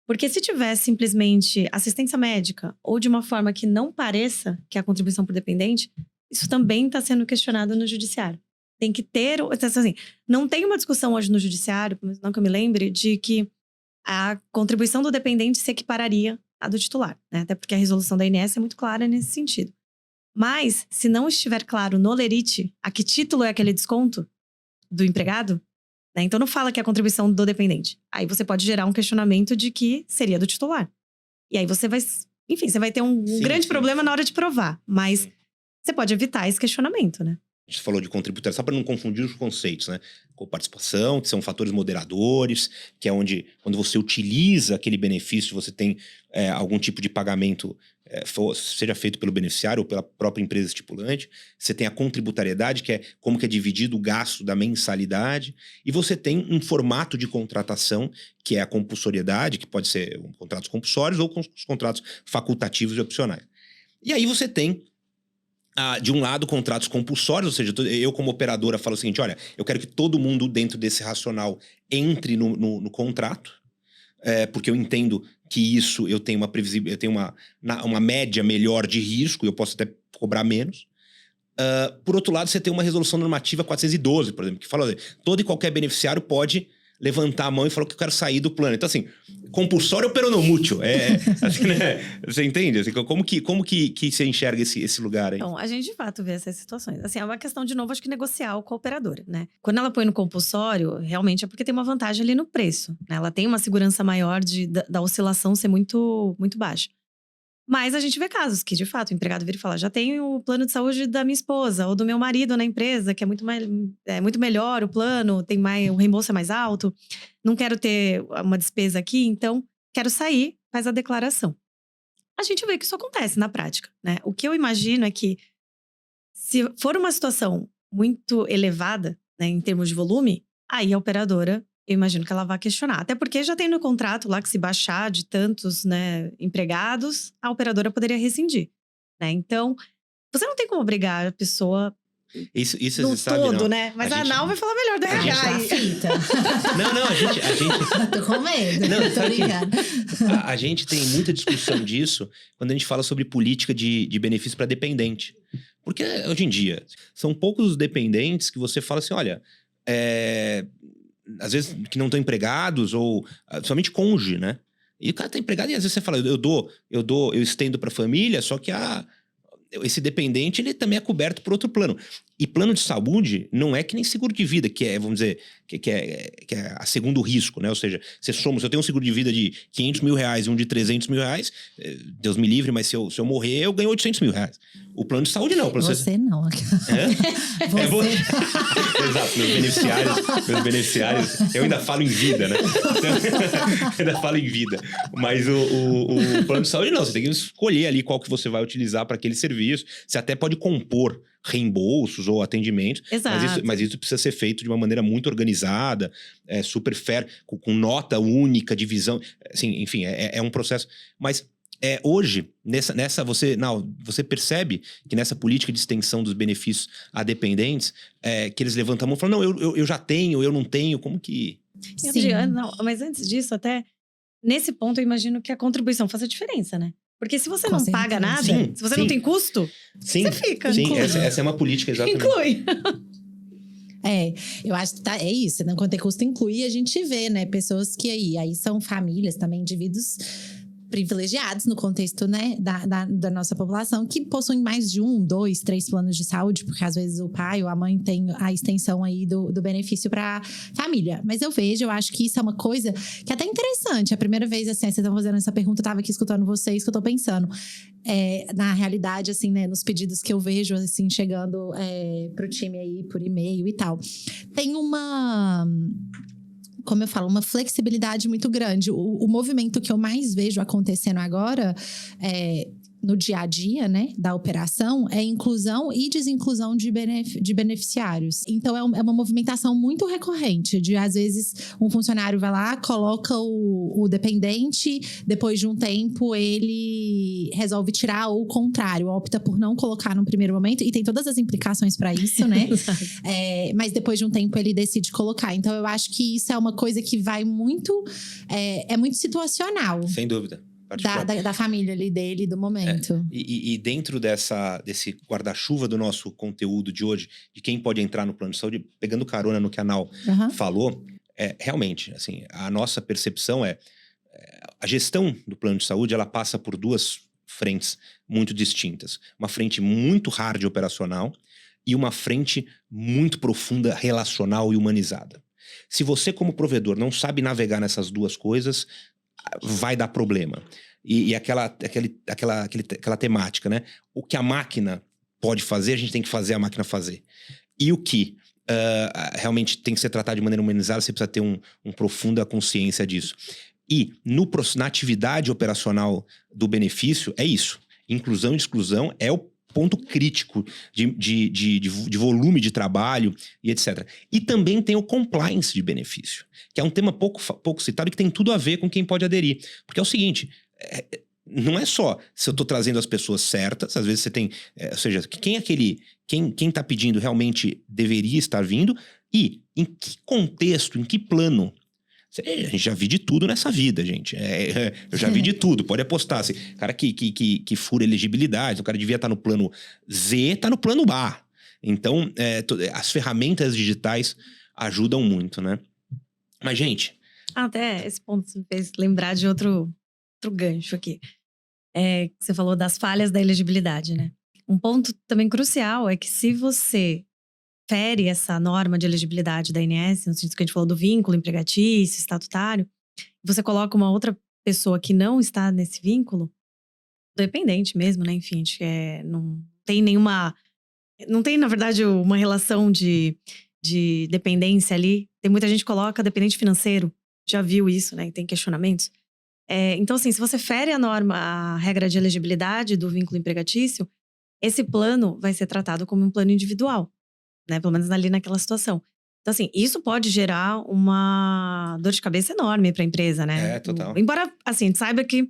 Porque se tiver simplesmente assistência médica ou de uma forma que não pareça que é a contribuição para o dependente, isso também está sendo questionado no judiciário. Tem que ter... Assim, não tem uma discussão hoje no judiciário, não que eu me lembre, de que a contribuição do dependente se equipararia à do titular, né? Até porque a resolução da ANS é muito clara nesse sentido. Mas, se não estiver claro no LERIT a que título é aquele desconto do empregado, né? Então não fala que é a contribuição do dependente. Aí você pode gerar um questionamento de que seria do titular. E aí você vai... Enfim, você vai ter um grande problema na hora de provar. Mas você pode evitar esse questionamento, né? A gente falou de contributário, só para não confundir os conceitos, né? Coparticipação, que são fatores moderadores, que é onde, quando você utiliza aquele benefício, você tem algum tipo de pagamento, seja feito pelo beneficiário ou pela própria empresa estipulante. Você tem a contributariedade, que é como que é dividido o gasto da mensalidade. E você tem um formato de contratação, que é a compulsoriedade, que pode ser contratos compulsórios ou os contratos facultativos e opcionais. E aí você tem... de um lado, contratos compulsórios, ou seja, eu como operadora falo o seguinte, olha, eu quero que todo mundo dentro desse racional entre no contrato, porque eu entendo que isso eu tenho uma média melhor de risco, eu posso até cobrar menos. Por outro lado, você tem uma resolução normativa 412, por exemplo, que fala, todo e qualquer beneficiário pode levantar a mão e falar que eu quero sair do plano. Então, assim, compulsório ou peronomútil? Assim, né? Você entende? Assim, como que você enxerga esse lugar aí? Então, a gente, de fato, vê essas situações. Assim, é uma questão, de novo, acho que negocial com a operadora, né? Quando ela põe no compulsório, realmente é porque tem uma vantagem ali no preço, né? Ela tem uma segurança maior da oscilação ser muito, muito baixa. Mas a gente vê casos que, de fato, o empregado vira e fala, já tenho o plano de saúde da minha esposa ou do meu marido na empresa, que é muito melhor o plano, o reembolso é mais alto, não quero ter uma despesa aqui, então quero sair, faz a declaração. A gente vê que isso acontece na prática, né? O que eu imagino é que, se for uma situação muito elevada, né, em termos de volume, aí a operadora... Eu imagino que ela vai questionar. Até porque já tem no contrato lá que se baixar de tantos, né, empregados, a operadora poderia rescindir, né? Então, você não tem como obrigar a pessoa Isso no você sabe, todo, não. né? Mas a gente- Nau vai falar melhor do A gente RH. tá aí. fita. Não, a gente... Tô com medo. Não, Tô sabe que- brincando. A gente tem muita discussão disso quando a gente fala sobre política de benefício para dependente. Porque hoje em dia, são poucos os dependentes que você fala assim, olha, às vezes que não estão empregados ou somente cônjuge, né? E o cara tá empregado e às vezes você fala, eu estendo para a família, só que esse dependente, ele também é coberto por outro plano. E plano de saúde não é que nem seguro de vida, que é, vamos dizer, que é a segundo risco, né? Ou seja, se eu tenho um seguro de vida de 500 mil reais e um de 300 mil reais, Deus me livre, mas se eu morrer, eu ganho 800 mil reais. O plano de saúde não. Você não. É? Você. Exato, meus beneficiários, eu ainda falo em vida, né? Ainda falo em vida. Mas o plano de saúde não, você tem que escolher ali qual que você vai utilizar para aquele serviço. Você até pode compor reembolsos ou atendimentos, Exato. mas isso precisa ser feito de uma maneira muito organizada, super fair, com nota única, divisão, assim, enfim, é um processo. Mas hoje, você percebe que nessa política de extensão dos benefícios a dependentes, que eles levantam a mão e falam, não, eu já tenho, eu não tenho, como que... Sim. Não, mas antes disso, até nesse ponto, eu imagino que a contribuição faça diferença, né? Porque se você Com não certeza. paga nada, Sim, se você sim. não tem custo, Sim, você fica. sim, Inclui. essa é uma política, exatamente. Inclui. Eu acho que é isso, né? Quanto é custo inclui, a gente vê, né? Pessoas que aí são famílias também, indivíduos privilegiados no contexto, né, da nossa população, que possuem mais de 1, 2, 3 planos de saúde, porque às vezes o pai ou a mãe tem a extensão aí do benefício para família. Mas eu acho que isso é uma coisa que é até interessante. A primeira vez, assim, vocês estão fazendo essa pergunta, eu tava aqui escutando vocês, que eu tô pensando. Na realidade, assim, né, nos pedidos que eu vejo, assim, chegando pro time aí, por e-mail e tal. Tem como eu falo, uma flexibilidade muito grande. O movimento que eu mais vejo acontecendo agora no dia a dia, né, da operação, é inclusão e desinclusão de beneficiários. Então, é uma movimentação muito recorrente, de às vezes um funcionário vai lá, coloca o dependente, depois de um tempo ele resolve tirar, ou o contrário, opta por não colocar no primeiro momento, e tem todas as implicações para isso, né? Mas depois de um tempo ele decide colocar. Então, eu acho que isso é uma coisa que vai muito... é muito situacional. Sem dúvida. Da família ali dele, do momento. E dentro desse guarda-chuva do nosso conteúdo de hoje, de quem pode entrar no plano de saúde, pegando carona no que a Nau falou, realmente, assim, a nossa percepção a gestão do plano de saúde, ela passa por duas frentes muito distintas. Uma frente muito hard operacional e uma frente muito profunda relacional e humanizada. Se você, como provedor, não sabe navegar nessas duas coisas, vai dar problema. E aquela temática, né? O que a máquina pode fazer, a gente tem que fazer a máquina fazer. E o que realmente tem que ser tratado de maneira humanizada, você precisa ter uma profunda consciência disso. E na atividade operacional do benefício, é isso. Inclusão e exclusão é o ponto crítico de volume de trabalho e etc. E também tem o compliance de benefício, que é um tema pouco citado e que tem tudo a ver com quem pode aderir. Porque é o seguinte, não é só se eu estou trazendo as pessoas certas, às vezes você tem... ou seja, quem está pedindo realmente deveria estar vindo e em que contexto, em que plano. A gente já vi de tudo nessa vida, gente. Eu já vi de tudo, pode apostar. Assim, cara que fura elegibilidade, o cara devia estar no plano Z, tá no plano A. Então, as ferramentas digitais ajudam muito, né? Mas, gente... Até esse ponto me fez lembrar de outro gancho aqui. Você falou das falhas da elegibilidade, né? Um ponto também crucial é que se você fere essa norma de elegibilidade da ANS, no sentido que a gente falou do vínculo empregatício, estatutário, você coloca uma outra pessoa que não está nesse vínculo, dependente mesmo, né? Enfim, não tem nenhuma... Não tem, na verdade, uma relação de dependência ali. Tem muita gente que coloca dependente financeiro. Já viu isso, né? E tem questionamentos. Então, assim, se você fere a regra de elegibilidade do vínculo empregatício, esse plano vai ser tratado como um plano individual. Né, pelo menos ali naquela situação. Então, assim, isso pode gerar uma dor de cabeça enorme para a empresa, né? Total. Embora, assim, a gente saiba que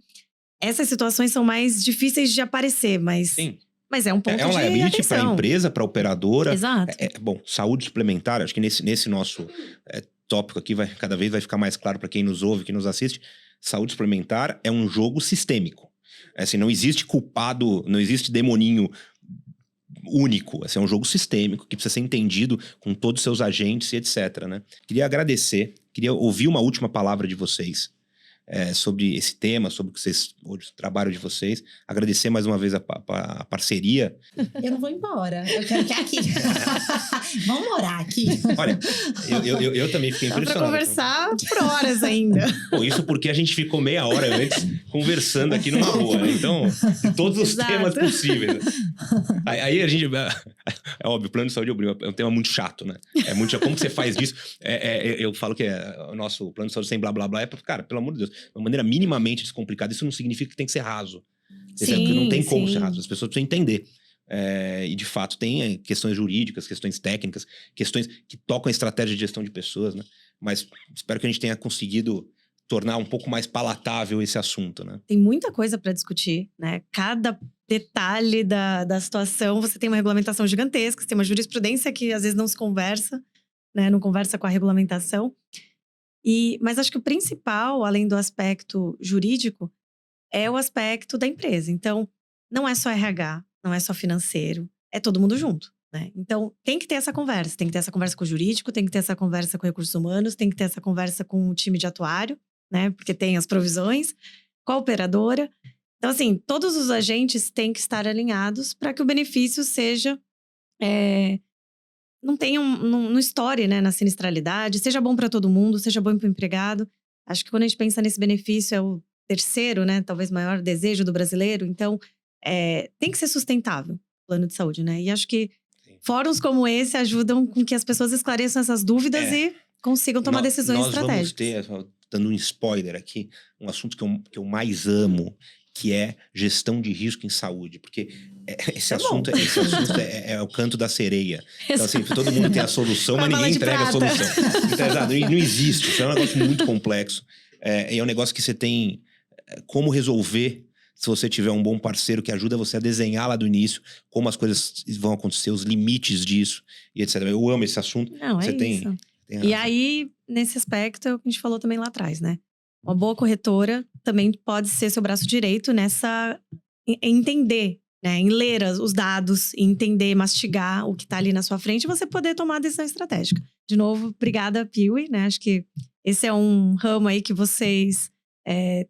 essas situações são mais difíceis de aparecer, mas Sim. Mas é um ponto de atenção. É um liability para a empresa, para a operadora. Exato. Bom, saúde suplementar, acho que nesse nosso tópico aqui cada vez vai ficar mais claro para quem nos ouve, quem nos assiste. Saúde suplementar é um jogo sistêmico. Assim, não existe culpado, não existe demoninho único. Assim, é um jogo sistêmico que precisa ser entendido com todos os seus agentes e etc. Né? Queria agradecer, queria ouvir uma última palavra de vocês sobre esse tema, sobre o trabalho de vocês. Agradecer mais uma vez a parceria. Eu não vou embora, eu quero ficar aqui. Vamos morar aqui. Olha, eu também fiquei impressionado. Dá pra conversar por horas ainda. Bom, isso porque a gente ficou meia hora antes conversando aqui numa boa, né? Então, de todos os temas possíveis. Aí a gente... É óbvio, o plano de saúde é um tema muito chato, né? Como que você faz isso? Eu falo que o nosso plano de saúde sem blá blá blá cara, pelo amor de Deus, de uma maneira minimamente descomplicada. Isso não significa que tem que ser raso. Não tem como ser raso. As pessoas precisam entender. E de fato tem questões jurídicas, questões técnicas, questões que tocam a estratégia de gestão de pessoas, né? Mas espero que a gente tenha conseguido tornar um pouco mais palatável esse assunto, né? Tem muita coisa para discutir, né? Cada detalhe da situação, você tem uma regulamentação gigantesca, você tem uma jurisprudência que às vezes não se conversa, né? Não conversa com a regulamentação. Mas acho que o principal, além do aspecto jurídico, é o aspecto da empresa. Então, não é só RH, não é só financeiro, é todo mundo junto, né? Então, tem que ter essa conversa. Tem que ter essa conversa com o jurídico, tem que ter essa conversa com recursos humanos, tem que ter essa conversa com o time de atuário, né? Porque tem as provisões, com a operadora. Então, assim, todos os agentes têm que estar alinhados para que o benefício seja... não estoure, né, na sinistralidade, seja bom para todo mundo, seja bom para o empregado. Acho que quando a gente pensa nesse benefício, é o terceiro, né, talvez maior desejo do brasileiro. Então, tem que ser sustentável o plano de saúde, né? E acho que fóruns como esse ajudam com que as pessoas esclareçam essas dúvidas e consigam tomar decisões estratégicas. Nós vamos ter, dando um spoiler aqui, um assunto que eu mais amo, que é gestão de risco em saúde. Porque esse assunto é o canto da sereia. Então, assim, todo mundo tem a solução, mas ninguém entrega a solução. Então, não existe. Isso é um negócio muito complexo. É um negócio que você tem como resolver se você tiver um bom parceiro que ajuda você a desenhar lá do início como as coisas vão acontecer, os limites disso e etc. Eu amo esse assunto. Não, você tem isso. E aí, nesse aspecto, é o que a gente falou também lá atrás, né? Uma boa corretora também pode ser seu braço direito em entender, né? Em ler os dados, em entender, mastigar o que está ali na sua frente e você poder tomar a decisão estratégica. De novo, obrigada, Piuí, né? Acho que esse é um ramo aí que vocês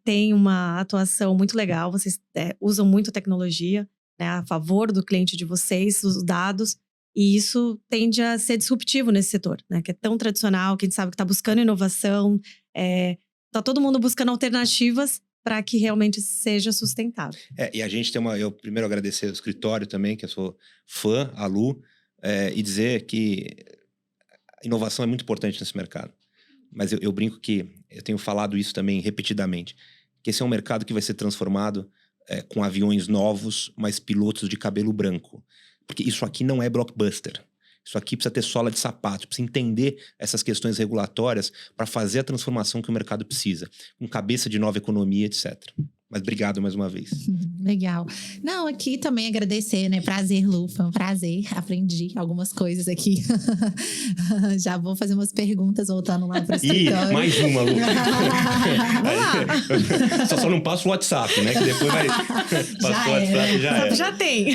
têm uma atuação muito legal. Vocês usam muito tecnologia, né? A favor do cliente de vocês, os dados. E isso tende a ser disruptivo nesse setor, né? Que é tão tradicional, que a gente sabe que está buscando inovação, tá todo mundo buscando alternativas para que realmente seja sustentável. E a gente tem eu primeiro agradecer ao escritório também, que eu sou fã, a Lu, e dizer que a inovação é muito importante nesse mercado. Mas eu brinco que, eu tenho falado isso também repetidamente, que esse é um mercado que vai ser transformado com aviões novos, mas pilotos de cabelo branco. Porque isso aqui não é blockbuster. Isso aqui precisa ter sola de sapato, precisa entender essas questões regulatórias para fazer a transformação que o mercado precisa, com cabeça de nova economia, etc. Mas obrigado mais uma vez. Legal. Não, aqui também agradecer, né? Prazer, Lu, foi um prazer. Aprendi algumas coisas aqui. Já vou fazer umas perguntas voltando lá para o escritório. Mais uma, Lu. Só não passa o WhatsApp, né? Que depois vai... Passa o WhatsApp, já tem.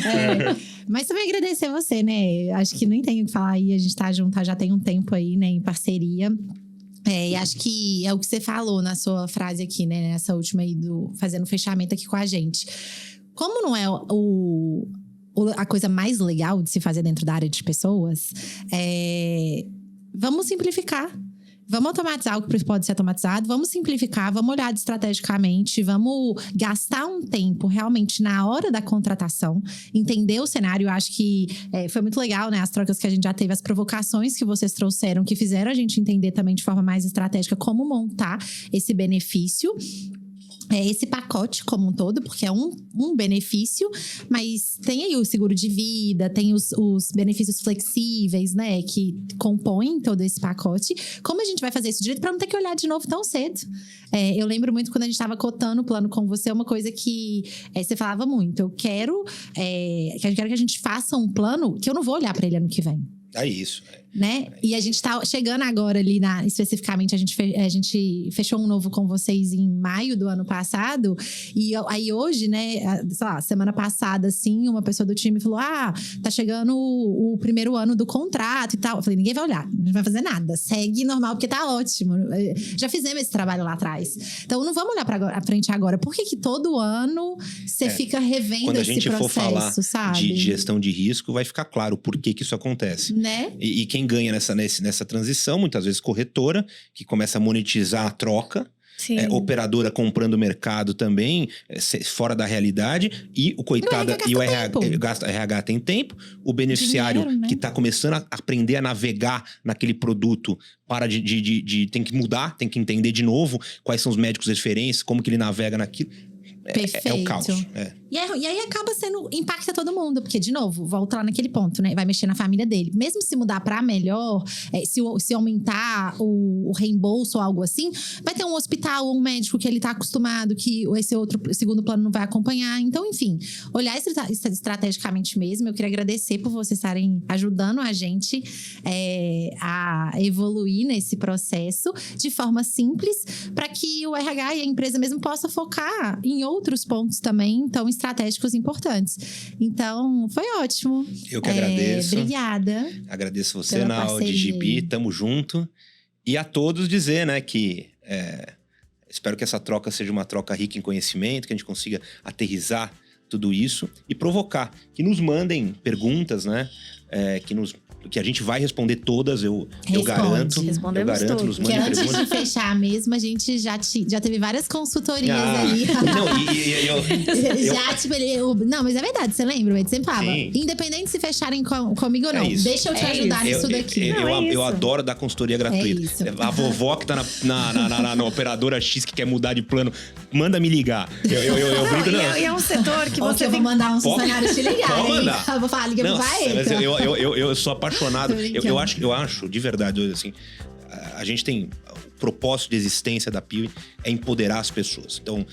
Mas também agradecer você, né? Acho que nem tenho o que falar aí. A gente tá junto já tem um tempo aí, né? Em parceria. E acho que é o que você falou na sua frase aqui, né? Nessa última aí, fazendo fechamento aqui com a gente. Como não é a coisa mais legal de se fazer dentro da área de pessoas, vamos simplificar. Vamos automatizar o que pode ser automatizado, vamos simplificar, vamos olhar estrategicamente, vamos gastar um tempo realmente na hora da contratação, entender o cenário. Eu acho que foi muito legal, né? As trocas que a gente já teve, as provocações que vocês trouxeram, que fizeram a gente entender também de forma mais estratégica como montar esse benefício. esse pacote como um todo, porque é um benefício, mas tem aí o seguro de vida, tem os benefícios flexíveis, né, que compõem todo esse pacote. Como a gente vai fazer isso direito para não ter que olhar de novo tão cedo? Eu lembro muito quando a gente estava cotando o plano com você, uma coisa que você falava muito. Eu quero que a gente faça um plano que eu não vou olhar para ele ano que vem. É isso. Né? E a gente tá chegando agora ali, especificamente, a gente fechou um novo com vocês em maio do ano passado. E aí hoje, né, sei lá, semana passada, assim, uma pessoa do time falou: tá chegando o primeiro ano do contrato e tal. Eu falei: ninguém vai olhar, não vai fazer nada. Segue normal, porque tá ótimo. Já fizemos esse trabalho lá atrás. Então, não vamos olhar pra frente agora. Por que todo ano você fica revendo esse processo, sabe? Quando a gente for falar de gestão de risco, vai ficar claro por que isso acontece. Né? E quem ganha nessa transição, muitas vezes corretora, que começa a monetizar a troca. Operadora comprando o mercado também, fora da realidade. E o coitado, e o RH tem tempo. O beneficiário dinheiro, né? que está começando a aprender a navegar naquele produto, tem que mudar, tem que entender de novo quais são os médicos de referência, como que ele navega naquilo. É o caos. E aí acaba impacta todo mundo. Porque, de novo, volta lá naquele ponto, né? Vai mexer na família dele. Mesmo se mudar pra melhor, se aumentar o reembolso ou algo assim, vai ter um hospital ou um médico que ele tá acostumado, que esse outro segundo plano não vai acompanhar. Então, enfim, olhar estrategicamente mesmo. Eu queria agradecer por vocês estarem ajudando a gente a evoluir nesse processo de forma simples, para que o RH e a empresa mesmo possa focar em outros pontos também tão estratégicos importantes. Então, foi ótimo. Eu que agradeço. Obrigada. Agradeço você, Nau, de Gibi. Tamo junto. E a todos dizer, né, que espero que essa troca seja uma troca rica em conhecimento, que a gente consiga aterrissar tudo isso e provocar. Que nos mandem perguntas, né? Que a gente vai responder todas, eu garanto. Respondemos todas. Nos porque mandem antes perguntas. de fechar mesmo, a gente já teve várias consultorias ali. Não, mas é verdade, você lembra? Ele sempre falava, independente se fecharem comigo ou não, deixa eu te ajudar nisso daqui. Eu adoro dar consultoria gratuita. A vovó que tá na operadora X que quer mudar de plano, manda me ligar. Eu brinco, não. E é um setor que você eu vou mandar uns funcionários te ligar. Pode mandar. Eu vou falar, liga pro Baeta. Eu sou apaixonado. Eu acho, de verdade, assim, a gente tem o propósito de existência da Piuí é empoderar as pessoas. Então,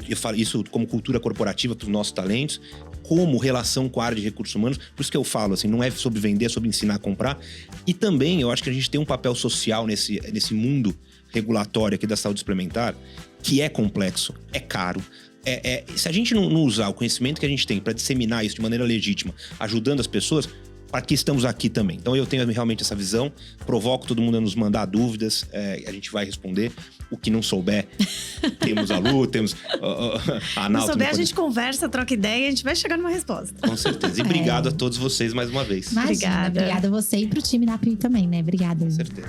eu falo isso como cultura corporativa para os nossos talentos, como relação com a área de recursos humanos. Por isso que eu falo, assim, não é sobre vender, é sobre ensinar a comprar. E também, eu acho que a gente tem um papel social nesse mundo regulatório aqui da saúde suplementar, que é complexo, é caro. Se a gente não usar o conhecimento que a gente tem para disseminar isso de maneira legítima, ajudando as pessoas, para que estamos aqui também. Então eu tenho realmente essa visão, provoco todo mundo a nos mandar dúvidas, a gente vai responder. O que não souber, temos a Lu, temos a Nau. Se não souber, a gente conversa, troca ideia e a gente vai chegar numa resposta. Com certeza. E obrigado a todos vocês mais uma vez. Imagina, obrigada a você e pro time da Piuí também, né? Obrigada. Com certeza.